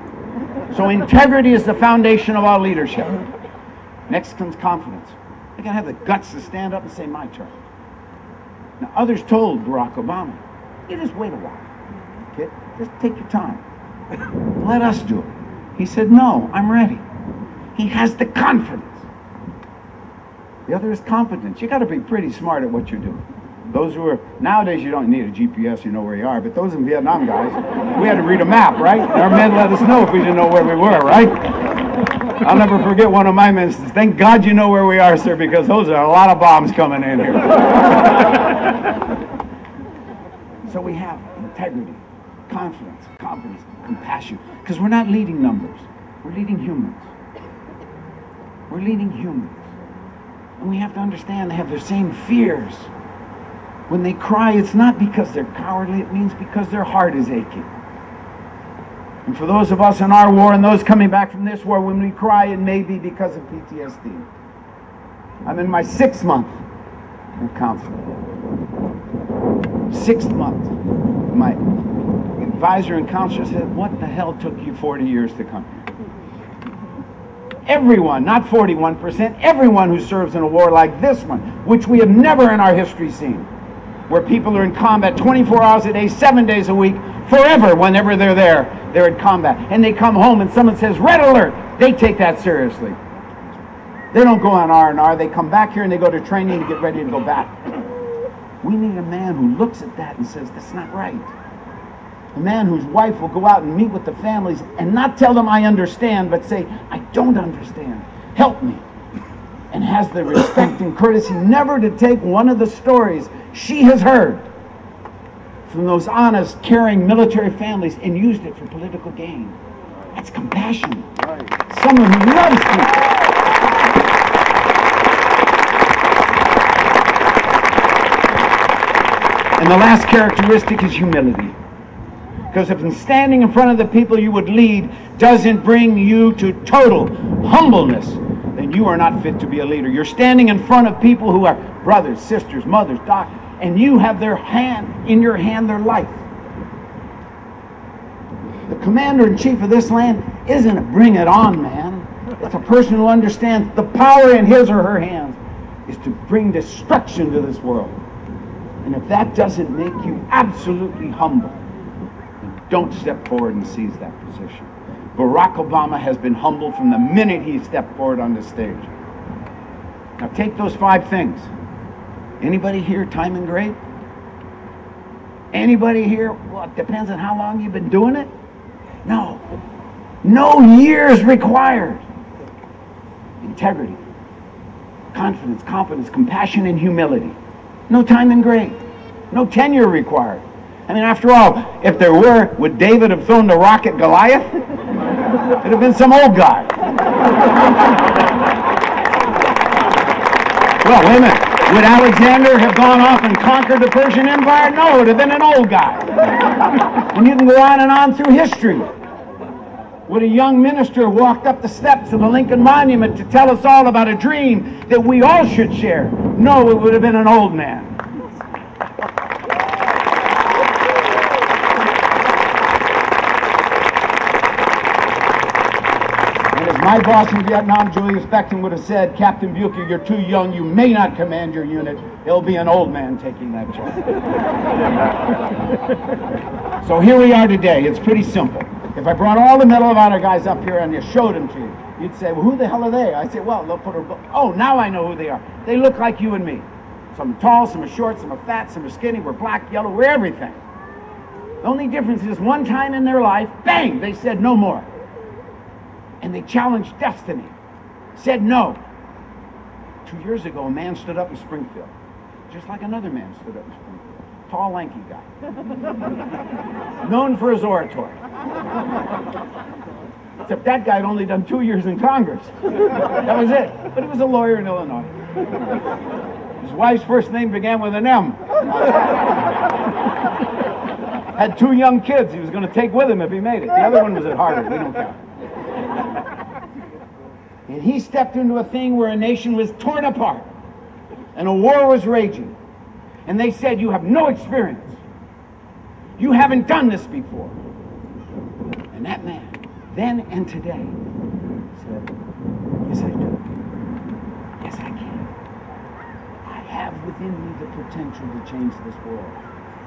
So integrity is the foundation of all leadership. Next comes confidence. You gotta have the guts to stand up and say, "My turn." Now, others told Barack Obama, "You just wait a while, kid. Just take your time. Let us do it." He said, "No, I'm ready." He has the confidence. The other is competence. You got to be pretty smart at what you're doing. Those who are, nowadays you don't need a GPS, you know where you are, but those in Vietnam guys, we had to read a map, right? Our men let us know if we didn't know where we were, right? I'll never forget one of my men says, "Thank God you know where we are, sir, because those are a lot of bombs coming in here." So we have integrity, confidence, competence, compassion, because we're not leading numbers, we're leading humans. We're leading humans. And we have to understand they have the same fears. When they cry, it's not because they're cowardly, it means because their heart is aching. And for those of us in our war and those coming back from this war, when we cry, it may be because of PTSD. I'm in my 6th month of counseling. 6th month. My advisor and counselor said, "What the hell took you 40 years to come here?" Everyone, not 41%, everyone who serves in a war like this one, which we have never in our history seen, where people are in combat 24 hours a day, 7 days a week, forever, whenever they're there, they're in combat. And they come home and someone says, "Red alert!" They take that seriously. They don't go on R&R, they come back here and they go to training to get ready to go back. We need a man who looks at that and says, "That's not right." A man whose wife will go out and meet with the families and not tell them, "I understand," but say, "I don't understand. Help me." And has the respect and courtesy never to take one of the stories she has heard from those honest, caring military families and used it for political gain. That's compassion. Someone who loves people. And the last characteristic is humility. Because if standing in front of the people you would lead doesn't bring you to total humbleness, then you are not fit to be a leader. You're standing in front of people who are brothers, sisters, mothers, doctors, and you have their hand, in your hand, their life. The commander-in-chief of this land isn't a bring it on man. It's a person who understands the power in his or her hands is to bring destruction to this world. And if that doesn't make you absolutely humble, don't step forward and seize that position. Barack Obama has been humbled from the minute he stepped forward on the stage. Now take those 5 things. Anybody here time and grade? Anybody here, well, it depends on how long you've been doing it? No. No years required. Integrity, confidence, competence, compassion, and humility. No time and grade. No tenure required. I mean, after all, if there were, would David have thrown the rock at Goliath? It'd have been some old guy. Well, wait a minute. Would Alexander have gone off and conquered the Persian Empire? No, it would have been an old guy. And you can go on through history. Would a young minister have walked up the steps of the Lincoln Monument to tell us all about a dream that we all should share? No, it would have been an old man. My boss in Vietnam, Julius Beckton, would have said, "Captain Bucher, you're too young. You may not command your unit. It'll be an old man taking that job." So here we are today. It's pretty simple. If I brought all the Medal of Honor guys up here and just showed them to you, you'd say, "Well, who the hell are they?" I say, "Well, they'll put a... Oh, now I know who they are. They look like you and me. Some are tall, some are short, some are fat, some are skinny. We're black, yellow, we're everything. The only difference is one time in their life, bang, they said no more. And they challenged destiny, said no. 2 years ago, a man stood up in Springfield, just like another man stood up in Springfield. Tall, lanky guy. Known for his oratory. Except that guy had only done 2 years in Congress. That was it. But he was a lawyer in Illinois. His wife's first name began with an M. Had 2 young kids he was going to take with him if he made it. The other one was at Harvard. We don't count. And he stepped into a thing where a nation was torn apart and a war was raging. And they said, "You have no experience. You haven't done this before." And that man, then and today, said, "Yes, I do. Yes, I can. I have within me the potential to change this world,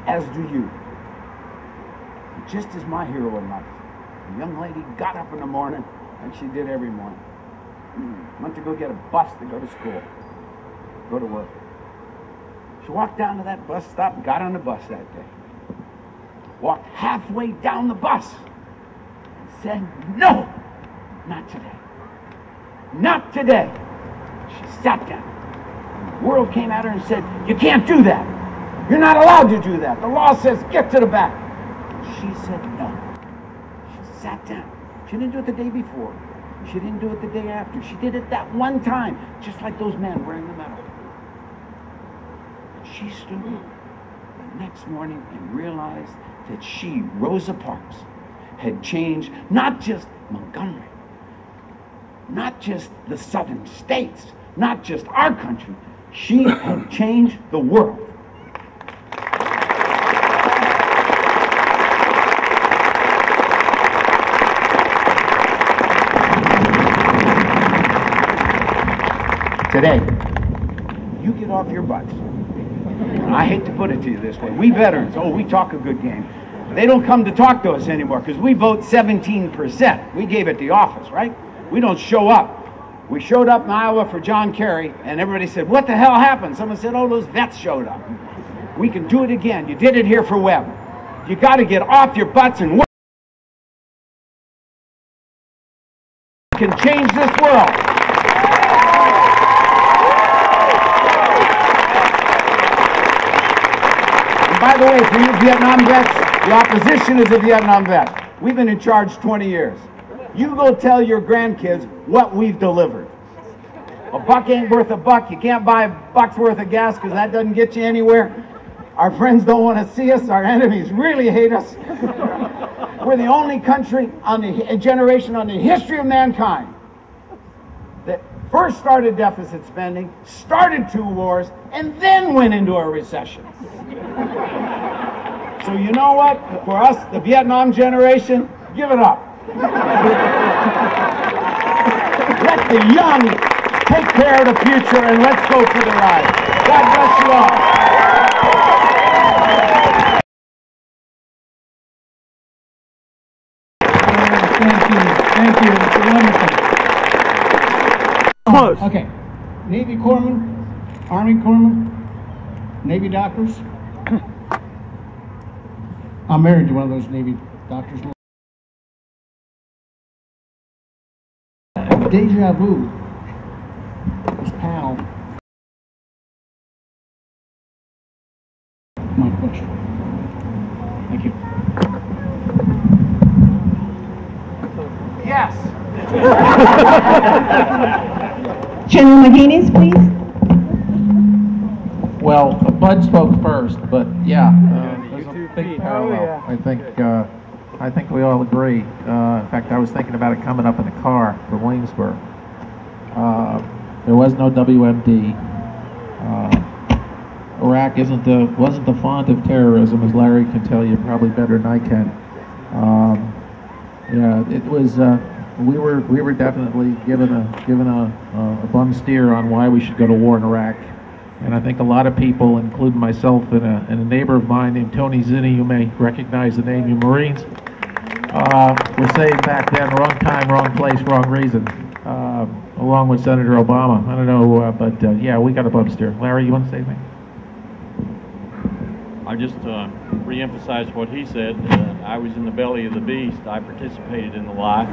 as do you." Just as my hero in life, a young lady got up in the morning, and she did every morning. Went to go get a bus to go to school. go to work. She walked down to that bus stop, got on the bus that day. Walked halfway down the bus and said, no, not today. Not today. She sat down. The world came at her and said, you can't do that. You're not allowed to do that. The law says get to the back. She said no. She sat down. She didn't do it the day before. She didn't do it the day after. She did it that one time, just like those men wearing the medal. She stood up the next morning and realized that she, Rosa Parks, had changed not just Montgomery, not just the southern states, not just our country. She had changed the world. Today, you get off your butts. I hate to put it to you this way. We veterans, we talk a good game. They don't come to talk to us anymore because we vote 17%. We gave it the office, right? We don't show up. We showed up in Iowa for John Kerry, and everybody said, what the hell happened? Someone said, oh, those vets showed up. We can do it again. You did it here for Webb. You got to get off your butts and work. You can change this world. And by the way, for you Vietnam vets, the opposition is a Vietnam vet. We've been in charge 20 years. You go tell your grandkids what we've delivered. A buck ain't worth a buck. You can't buy a buck's worth of gas because that doesn't get you anywhere. Our friends don't want to see us. Our enemies really hate us. We're the only country a generation on the history of mankind that first started deficit spending, started 2 wars, and then went into a recession. So you know what? For us, the Vietnam generation, give it up. Let the young take care of the future and let's go for the ride. God bless you all. Thank you. It's wonderful. Close. Okay. Navy corpsmen, Army corpsmen, Navy doctors. I'm married to one of those Navy doctors. Deja vu. This panel. My question. Thank you. Yes. General McGuinness, please. Well, Bud spoke first, but yeah, there's a big parallel. I think we all agree. In fact, I was thinking about it coming up in the car from Williamsburg. There was no WMD. Iraq wasn't the font of terrorism, as Larry can tell you probably better than I can. Yeah, it was. We were definitely given a bum steer on why we should go to war in Iraq. And I think a lot of people, including myself and a neighbor of mine named Tony Zinni, you may recognize the name, you Marines, were saying back then, wrong time, wrong place, wrong reason, along with Senator Obama. I don't know, but yeah, we got a bum steer. Larry, you want to say anything? I just re-emphasize what he said. I was in the belly of the beast. I participated in the lie.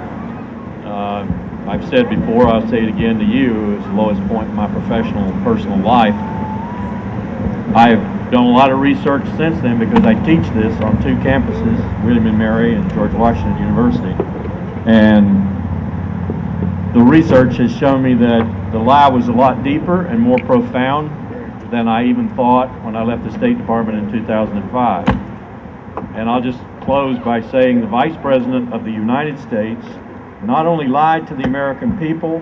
I've said before, I'll say it again to you, it was the lowest point in my professional and personal life. I've done a lot of research since then because I teach this on 2 campuses, William & Mary and George Washington University. And the research has shown me that the lie was a lot deeper and more profound than I even thought when I left the State Department in 2005. And I'll just close by saying the Vice President of the United States not only lied to the American people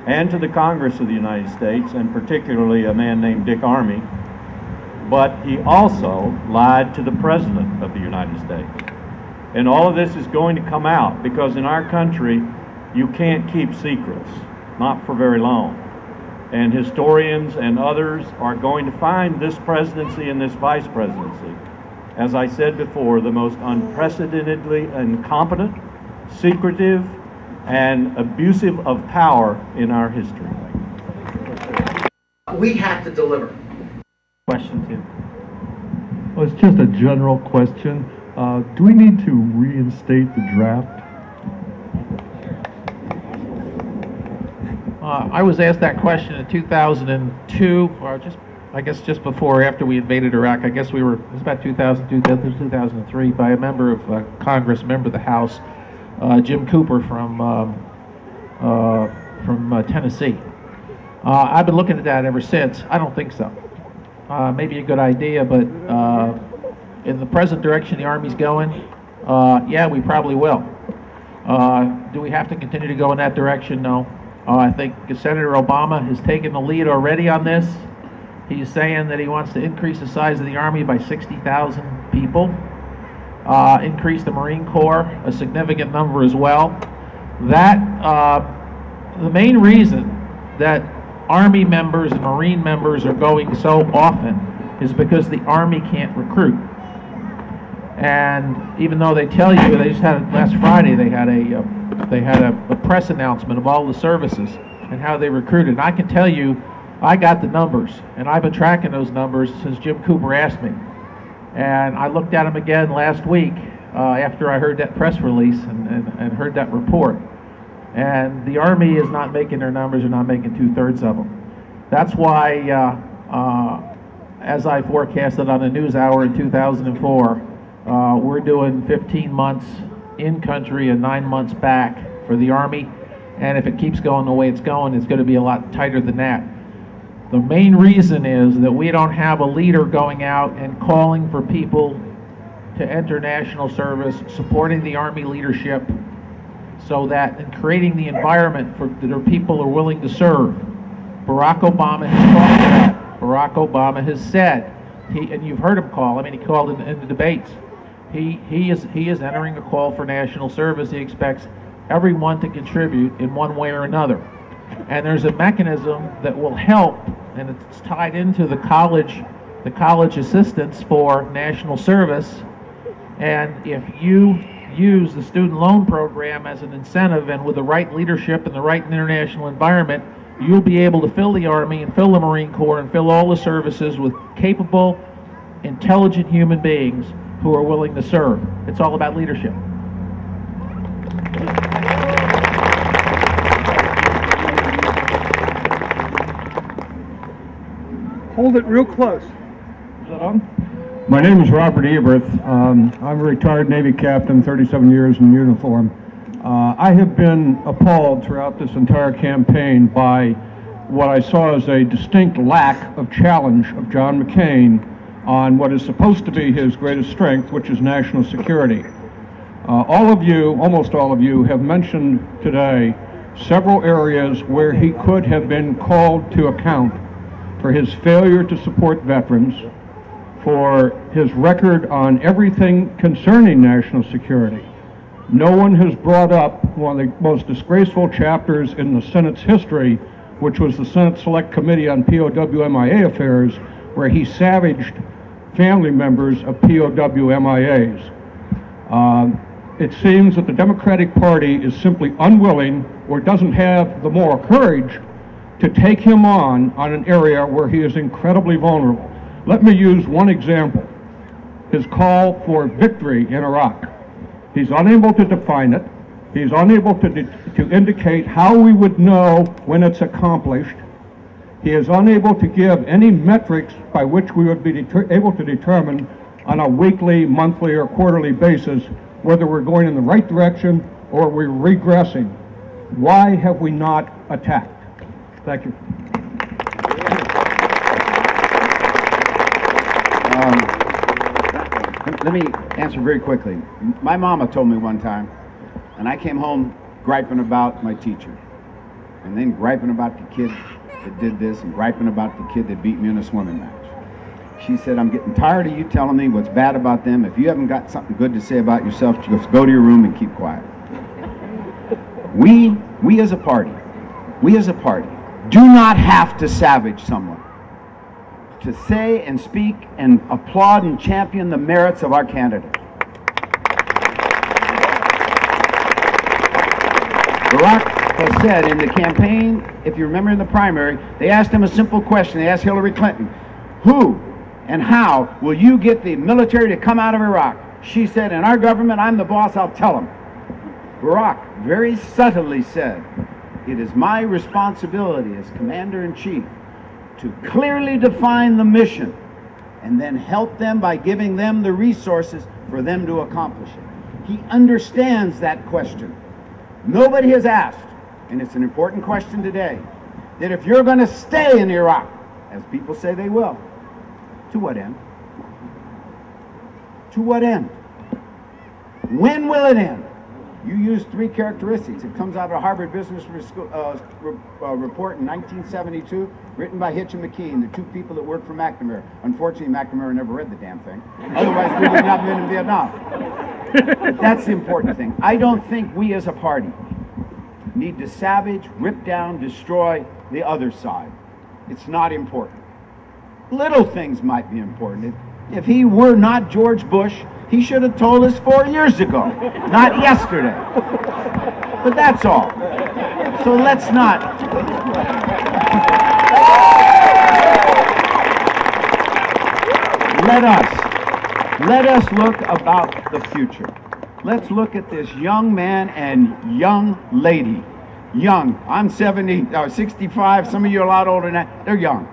and to the Congress of the United States, and particularly a man named Dick Armey, but he also lied to the President of the United States. And all of this is going to come out because in our country, you can't keep secrets, not for very long. And historians and others are going to find this presidency and this vice presidency, as I said before, the most unprecedentedly incompetent, secretive, and abusive of power in our history. We have to deliver. Question 2. Well, it's just a general question. Do we need to reinstate the draft? I was asked that question in 2002, or I guess just before or after we invaded Iraq. I guess it was about 2002, 2003, by a member of Congress, member of the House, Jim Cooper from Tennessee. I've been looking at that ever since. I don't think so. Maybe a good idea, but in the present direction the Army's going, yeah, we probably will. Do we have to continue to go in that direction? No. I think Senator Obama has taken the lead already on this. He's saying that he wants to increase the size of the Army by 60,000 people, increase the Marine Corps a significant number as well. That the main reason that Army members and Marine members are going so often is because the Army can't recruit. And even though they tell you, they just had last Friday, they had a press announcement of all the services and how they recruited. And I can tell you, I got the numbers, and I've been tracking those numbers since Jim Cooper asked me. And I looked at them again last week after I heard that press release and heard that report. And the Army is not making their numbers, they're not making 2/3 of them. That's why, as I forecasted on the NewsHour in 2004, we're doing 15 months in country and 9 months back for the Army. And if it keeps going the way it's going, it's going to be a lot tighter than that. The main reason is that we don't have a leader going out and calling for people to enter national service, supporting the Army leadership, so that in creating the environment for that people are willing to serve. Barack Obama has talked about. Barack Obama has said, and you've heard him call. I mean, he called in the debates. He is entering a call for national service. He expects everyone to contribute in one way or another. And there's a mechanism that will help, and it's tied into the college assistance for national service. And if you use the student loan program as an incentive, and with the right leadership and the right international environment, you'll be able to fill the Army and fill the Marine Corps and fill all the services with capable, intelligent human beings who are willing to serve. It's all about leadership. Hold it real close. Is that on? My name is Robert Eberth. I'm a retired Navy captain, 37 years in uniform. I have been appalled throughout this entire campaign by what I saw as a distinct lack of challenge of John McCain on what is supposed to be his greatest strength, which is national security. All of you, almost all of you, have mentioned today several areas where he could have been called to account for his failure to support veterans, for his record on everything concerning national security. No one has brought up one of the most disgraceful chapters in the Senate's history, which was the Senate Select Committee on POW MIA Affairs, where he savaged family members of POW MIAs. It seems that the Democratic Party is simply unwilling, or doesn't have the moral courage, to take him on an area where he is incredibly vulnerable. Let me use one example. His call for victory in Iraq. He's unable to define it. He's unable to indicate how we would know when it's accomplished. He is unable to give any metrics by which we would be able to determine on a weekly, monthly, or quarterly basis whether we're going in the right direction or we're regressing. Why have we not attacked? Thank you. Let me answer very quickly. My mama told me one time, and I came home griping about my teacher, and then griping about the kid that did this, and griping about the kid that beat me in a swimming match. She said, I'm getting tired of you telling me what's bad about them. If you haven't got something good to say about yourself, just go to your room and keep quiet. We as a party, do not have to savage someone to say and speak and applaud and champion the merits of our candidate. has said in the campaign, if you remember in the primary, they asked him a simple question. They asked Hillary Clinton, who and how will you get the military to come out of Iraq? She said, in our government, I'm the boss, I'll tell them. Barack very subtly said, it is my responsibility as Commander-in-Chief to clearly define the mission and then help them by giving them the resources for them to accomplish it. He understands that question. Nobody has asked, and it's an important question today, that if you're going to stay in Iraq, as people say they will, to what end? To what end? When will it end? You use three characteristics. It comes out of a Harvard Business Report in 1972, written by Hitch and McKean, the two people that worked for McNamara. Unfortunately, McNamara never read the damn thing. Otherwise, we would not have been in Vietnam. But that's the important thing. I don't think we as a party need to savage, rip down, destroy the other side. It's not important. Little things might be important. If he were not George Bush, he should have told us 4 years ago, not yesterday. But that's all. So let's not. Let us look about the future. Let's look at this young man and young lady. Young. I'm 65. Some of you are a lot older than that. They're young.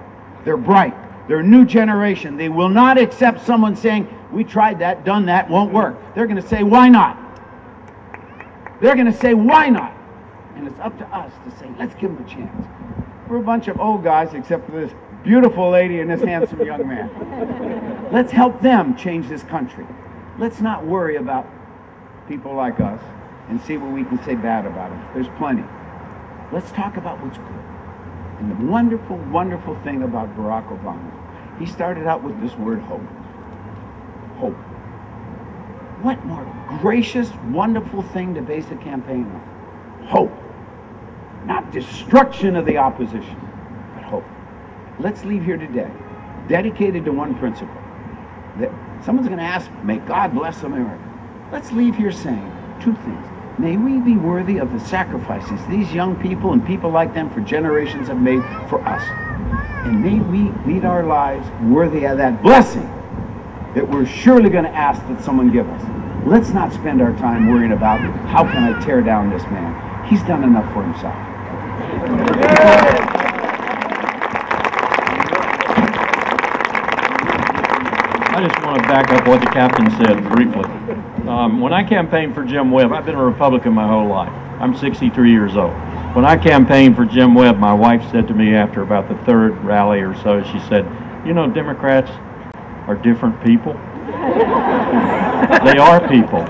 They're bright. They're a new generation. They will not accept someone saying, we tried that, done that, won't work. They're going to say, why not? They're going to say, why not? And it's up to us to say, let's give them a chance. We're a bunch of old guys, except for this beautiful lady and this handsome young man. Let's help them change this country. Let's not worry about people like us and see what we can say bad about them. There's plenty. Let's talk about what's good. And the wonderful, wonderful thing about Barack Obama, he started out with this word hope. Hope. What more gracious, wonderful thing to base a campaign on? Hope. Not destruction of the opposition, but hope. Let's leave here today dedicated to one principle. That someone's going to ask, may God bless America. Let's leave here saying two things. May we be worthy of the sacrifices these young people and people like them for generations have made for us. And may we lead our lives worthy of that blessing that we're surely going to ask that someone give us. Let's not spend our time worrying about how can I tear down this man. He's done enough for himself. I just want to back up what the captain said briefly. When I campaigned for Jim Webb, I've been a Republican my whole life. I'm 63 years old. When I campaigned for Jim Webb, my wife said to me after about the third rally or so, she said, you know, Democrats are different people. They are people.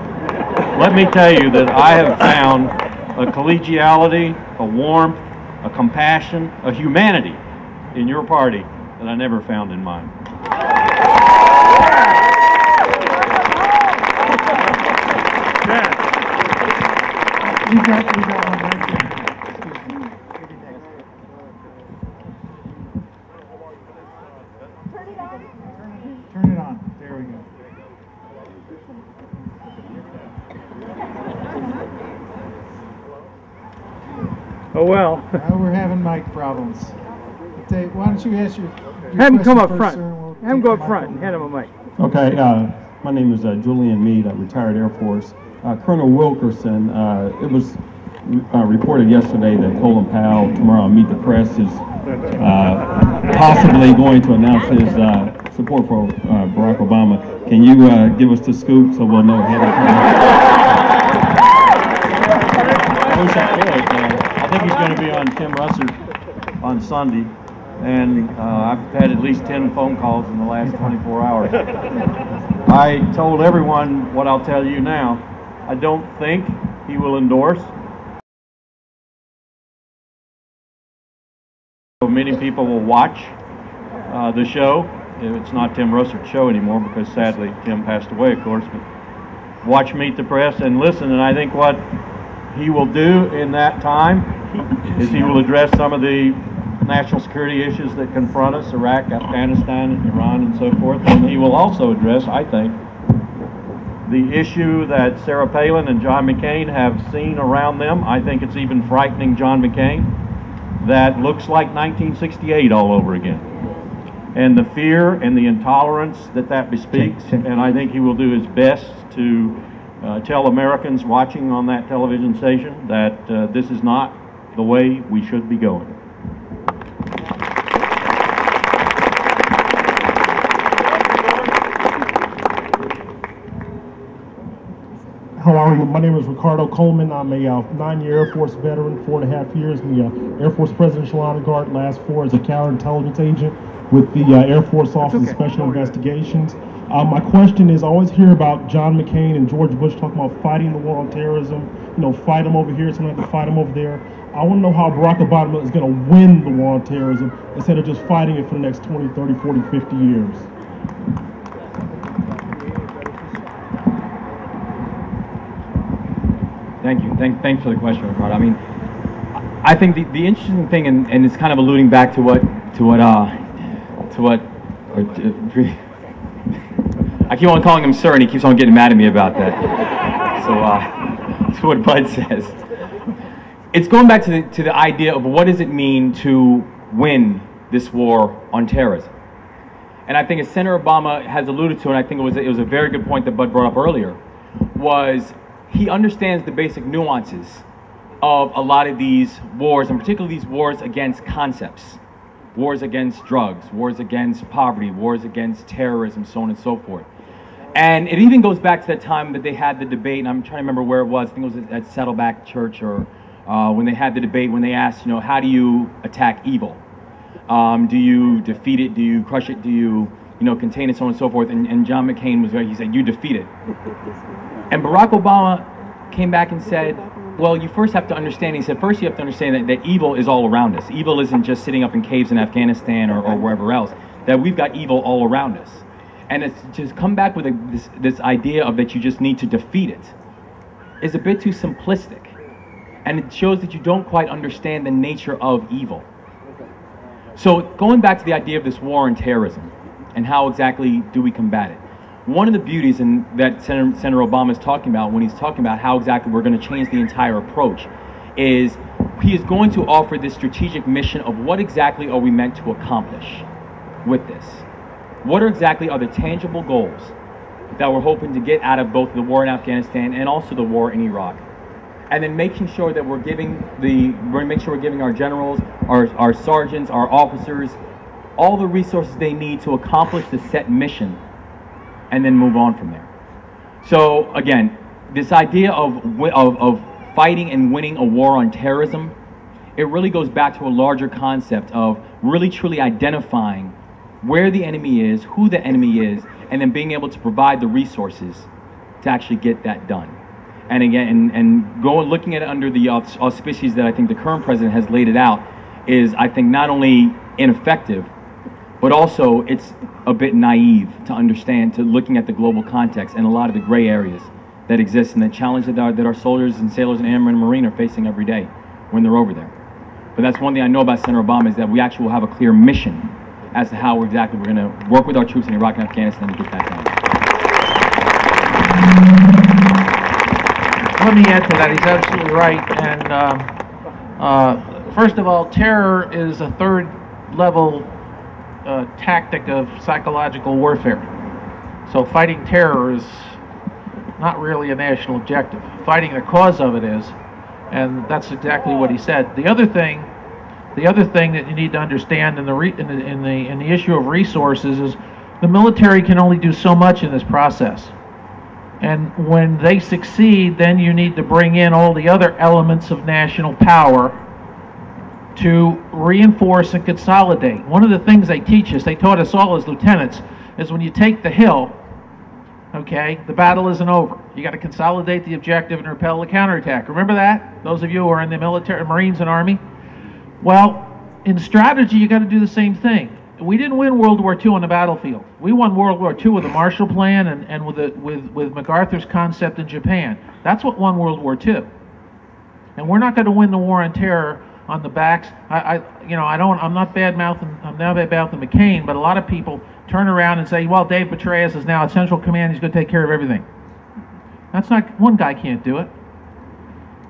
Let me tell you that I have found a collegiality, a warmth, a compassion, a humanity in your party that I never found in mine. You got one right there. Excuse me. Turn it on. There we go. Oh well. Now we're having mic problems. Why don't you ask your Have him come up question front. first, sir, and we'll Have him take go the up front mic and hand him a mic. Okay, my name is Julian Meade, retired Air Force. Colonel Wilkerson, it was reported yesterday that Colin Powell, tomorrow Meet the Press, is possibly going to announce his support for Barack Obama. Can you give us the scoop so we'll know ahead of time? I wish I could. I think he's going to be on Tim Russert on Sunday, and I've had at least 10 phone calls in the last 24 hours. I told everyone what I'll tell you now. I don't think he will endorse. So many people will watch the show. It's not Tim Russert's show anymore because sadly Tim passed away, of course. But watch Meet the Press and listen, and I think what he will do in that time is he will address some of the national security issues that confront us, Iraq, Afghanistan, Iran, and so forth. And he will also address, I think, the issue that Sarah Palin and John McCain have seen around them. I think it's even frightening John McCain. That looks like 1968 all over again. And the fear and the intolerance that bespeaks, and I think he will do his best to tell Americans watching on that television station that this is not the way we should be going. How are you? My name is Ricardo Coleman. I'm a 9-year Air Force veteran, 4.5 years in the Air Force Presidential Honor Guard, last 4 as a counterintelligence agent with the Air Force Office of Special Investigations. My question is, I always hear about John McCain and George Bush talking about fighting the war on terrorism, fight them over here, sometimes to fight them over there. I want to know how Barack Obama is going to win the war on terrorism instead of just fighting it for the next 20, 30, 40, 50 years. Thank you. Thanks for the question, Ricardo. I mean, I think the interesting thing, and it's kind of alluding back to what I keep on calling him sir, and he keeps on getting mad at me about that. So, to what Bud says, it's going back to the idea of what does it mean to win this war on terrorism. And I think as Senator Obama has alluded to, and I think it was a very good point that Bud brought up earlier, was he understands the basic nuances of a lot of these wars, and particularly these wars against concepts. Wars against drugs, wars against poverty, wars against terrorism, so on and so forth. And it even goes back to that time that they had the debate, and I'm trying to remember where it was. I think it was at Saddleback Church, or when they had the debate, when they asked, how do you attack evil? Do you defeat it? Do you crush it? Do you, contain it, so on and so forth? And John McCain was right. He said, you defeat it. And Barack Obama came back and said, well, you first have to understand, he said, first you have to understand that evil is all around us. Evil isn't just sitting up in caves in Afghanistan or wherever else, that we've got evil all around us. And it's just come back with this idea of that you just need to defeat it is a bit too simplistic. And it shows that you don't quite understand the nature of evil. So going back to the idea of this war on terrorism and how exactly do we combat it. One of the beauties that Senator Obama is talking about when he's talking about how exactly we're going to change the entire approach is he is going to offer this strategic mission of what exactly are we meant to accomplish with this. What exactly are the tangible goals that we're hoping to get out of both the war in Afghanistan and also the war in Iraq? And then making sure that we're giving our generals, our sergeants, our officers, all the resources they need to accomplish the set mission and then move on from there. So again, this idea of fighting and winning a war on terrorism, it really goes back to a larger concept of really truly identifying where the enemy is, who the enemy is, and then being able to provide the resources to actually get that done. And again, looking at it under the auspices that I think the current president has laid it out is, I think, not only ineffective, but also it's a bit naive to understand, to looking at the global context and a lot of the gray areas that exist and the challenge that our soldiers and sailors and airmen and marine are facing every day when they're over there. But that's one thing I know about Senator Obama is that we actually will have a clear mission as to how exactly we're going to work with our troops in Iraq and Afghanistan to get that done. Let me add to that. He's absolutely right. And first of all, terror is a third level tactic of psychological warfare. So fighting terror is not really a national objective. Fighting the cause of it is, and that's exactly what he said. The other thing that you need to understand in the issue of resources is the military can only do so much in this process. And when they succeed, then you need to bring in all the other elements of national power to reinforce and consolidate. One of the things they teach us, they taught us all as lieutenants, is when you take the hill, okay, the battle isn't over. You got to consolidate the objective and repel the counterattack. Remember that? Those of you who are in the military, Marines and Army? Well, in strategy, you got to do the same thing. We didn't win World War II on the battlefield. We won World War II with the Marshall Plan and with MacArthur's concept in Japan. That's what won World War II. And we're not going to win the war on terror on the backs. I'm not bad-mouthing McCain, but a lot of people turn around and say, well, Dave Petraeus is now at Central Command, he's going to take care of everything. That's not, one guy can't do it.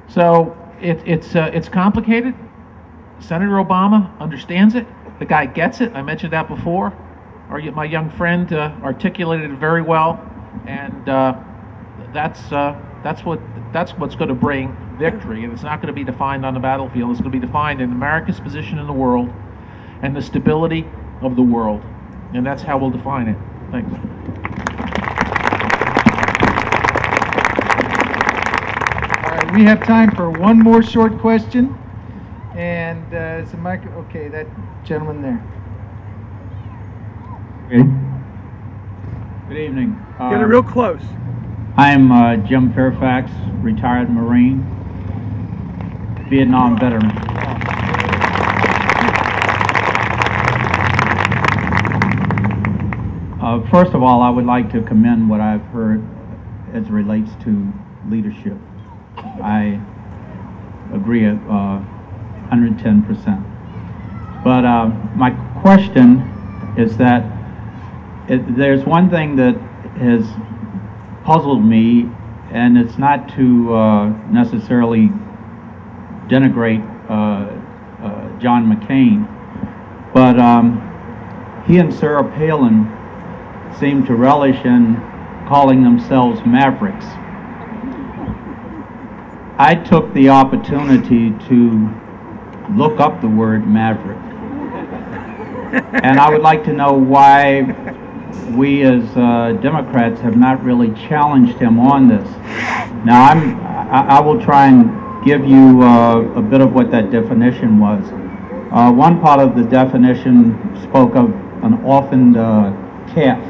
So it's complicated. Senator Obama understands it. The guy gets it. I mentioned that before. My young friend articulated it very well, and that's what's going to bring victory. And it's not going to be defined on the battlefield. It's going to be defined in America's position in the world and the stability of the world, and that's how we'll define it. Thanks. All right, we have time for one more short question, and it's a mic. Okay, that gentleman there. Good evening. Get it real close. I'm Jim Fairfax, retired Marine, Vietnam veteran. First of all, I would like to commend what I've heard as it relates to leadership. I agree at 110%. But my question is that there's one thing that has puzzled me, and it's not to necessarily denigrate John McCain, but he and Sarah Palin seem to relish in calling themselves mavericks. I took the opportunity to look up the word maverick, and I would like to know why we as Democrats have not really challenged him on this. Now, I will try and give you a bit of what that definition was. One part of the definition spoke of an orphaned calf,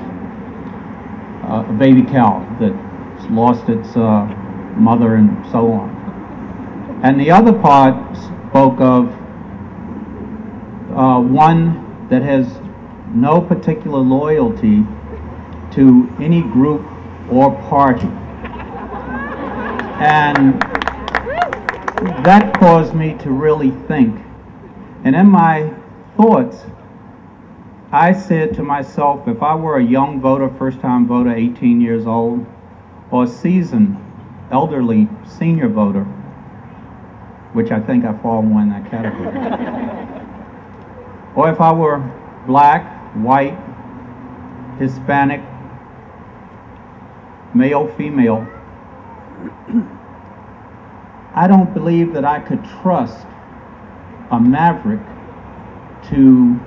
a baby cow that's lost its mother and so on. And the other part spoke of one that has no particular loyalty to any group or party. And that caused me to really think. And in my thoughts, I said to myself, if I were a young voter, first-time voter, 18 years old, or a seasoned, elderly, senior voter, which I think I fall more in that category, or if I were black, white, Hispanic, male, female, I don't believe that I could trust a maverick to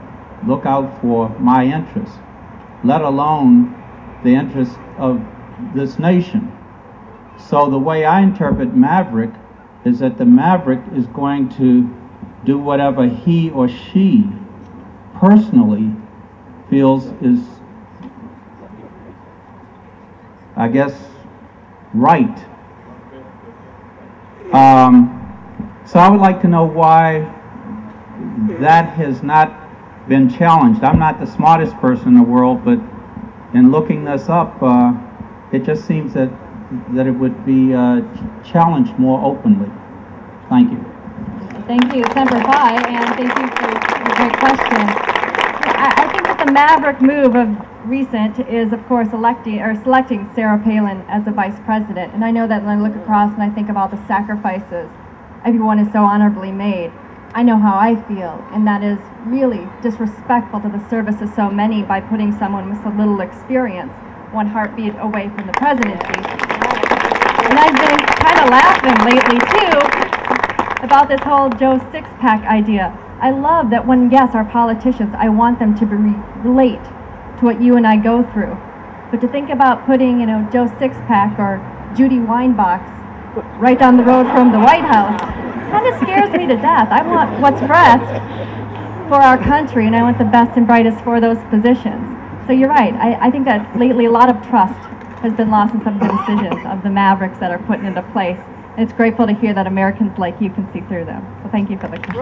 look out for my interests, let alone the interests of this nation. So the way I interpret maverick is that the maverick is going to do whatever he or she personally feels is, I guess, right. So I would like to know why that has not been challenged. I'm not the smartest person in the world, but in looking this up, it just seems that it would be challenged more openly. Thank you. Thank you, Senator Pai, and thank you for your great question. I think that the maverick move of recent is, of course, selecting Sarah Palin as the vice president. And I know that when I look across and I think of all the sacrifices everyone has so honorably made, I know how I feel, and that is really disrespectful to the service of so many by putting someone with so little experience one heartbeat away from the presidency. And I've been kind of laughing lately, too, about this whole Joe Six-Pack idea. I love that when, yes, our politicians, I want them to relate to what you and I go through. But to think about putting, Joe Six-Pack or Judy Weinbach right down the road from the White House kind of scares me to death. I want what's best for our country, and I want the best and brightest for those positions. So you're right. I think that lately a lot of trust has been lost in some of the decisions of the mavericks that are put into place. And it's grateful to hear that Americans like you can see through them. So thank you for the question.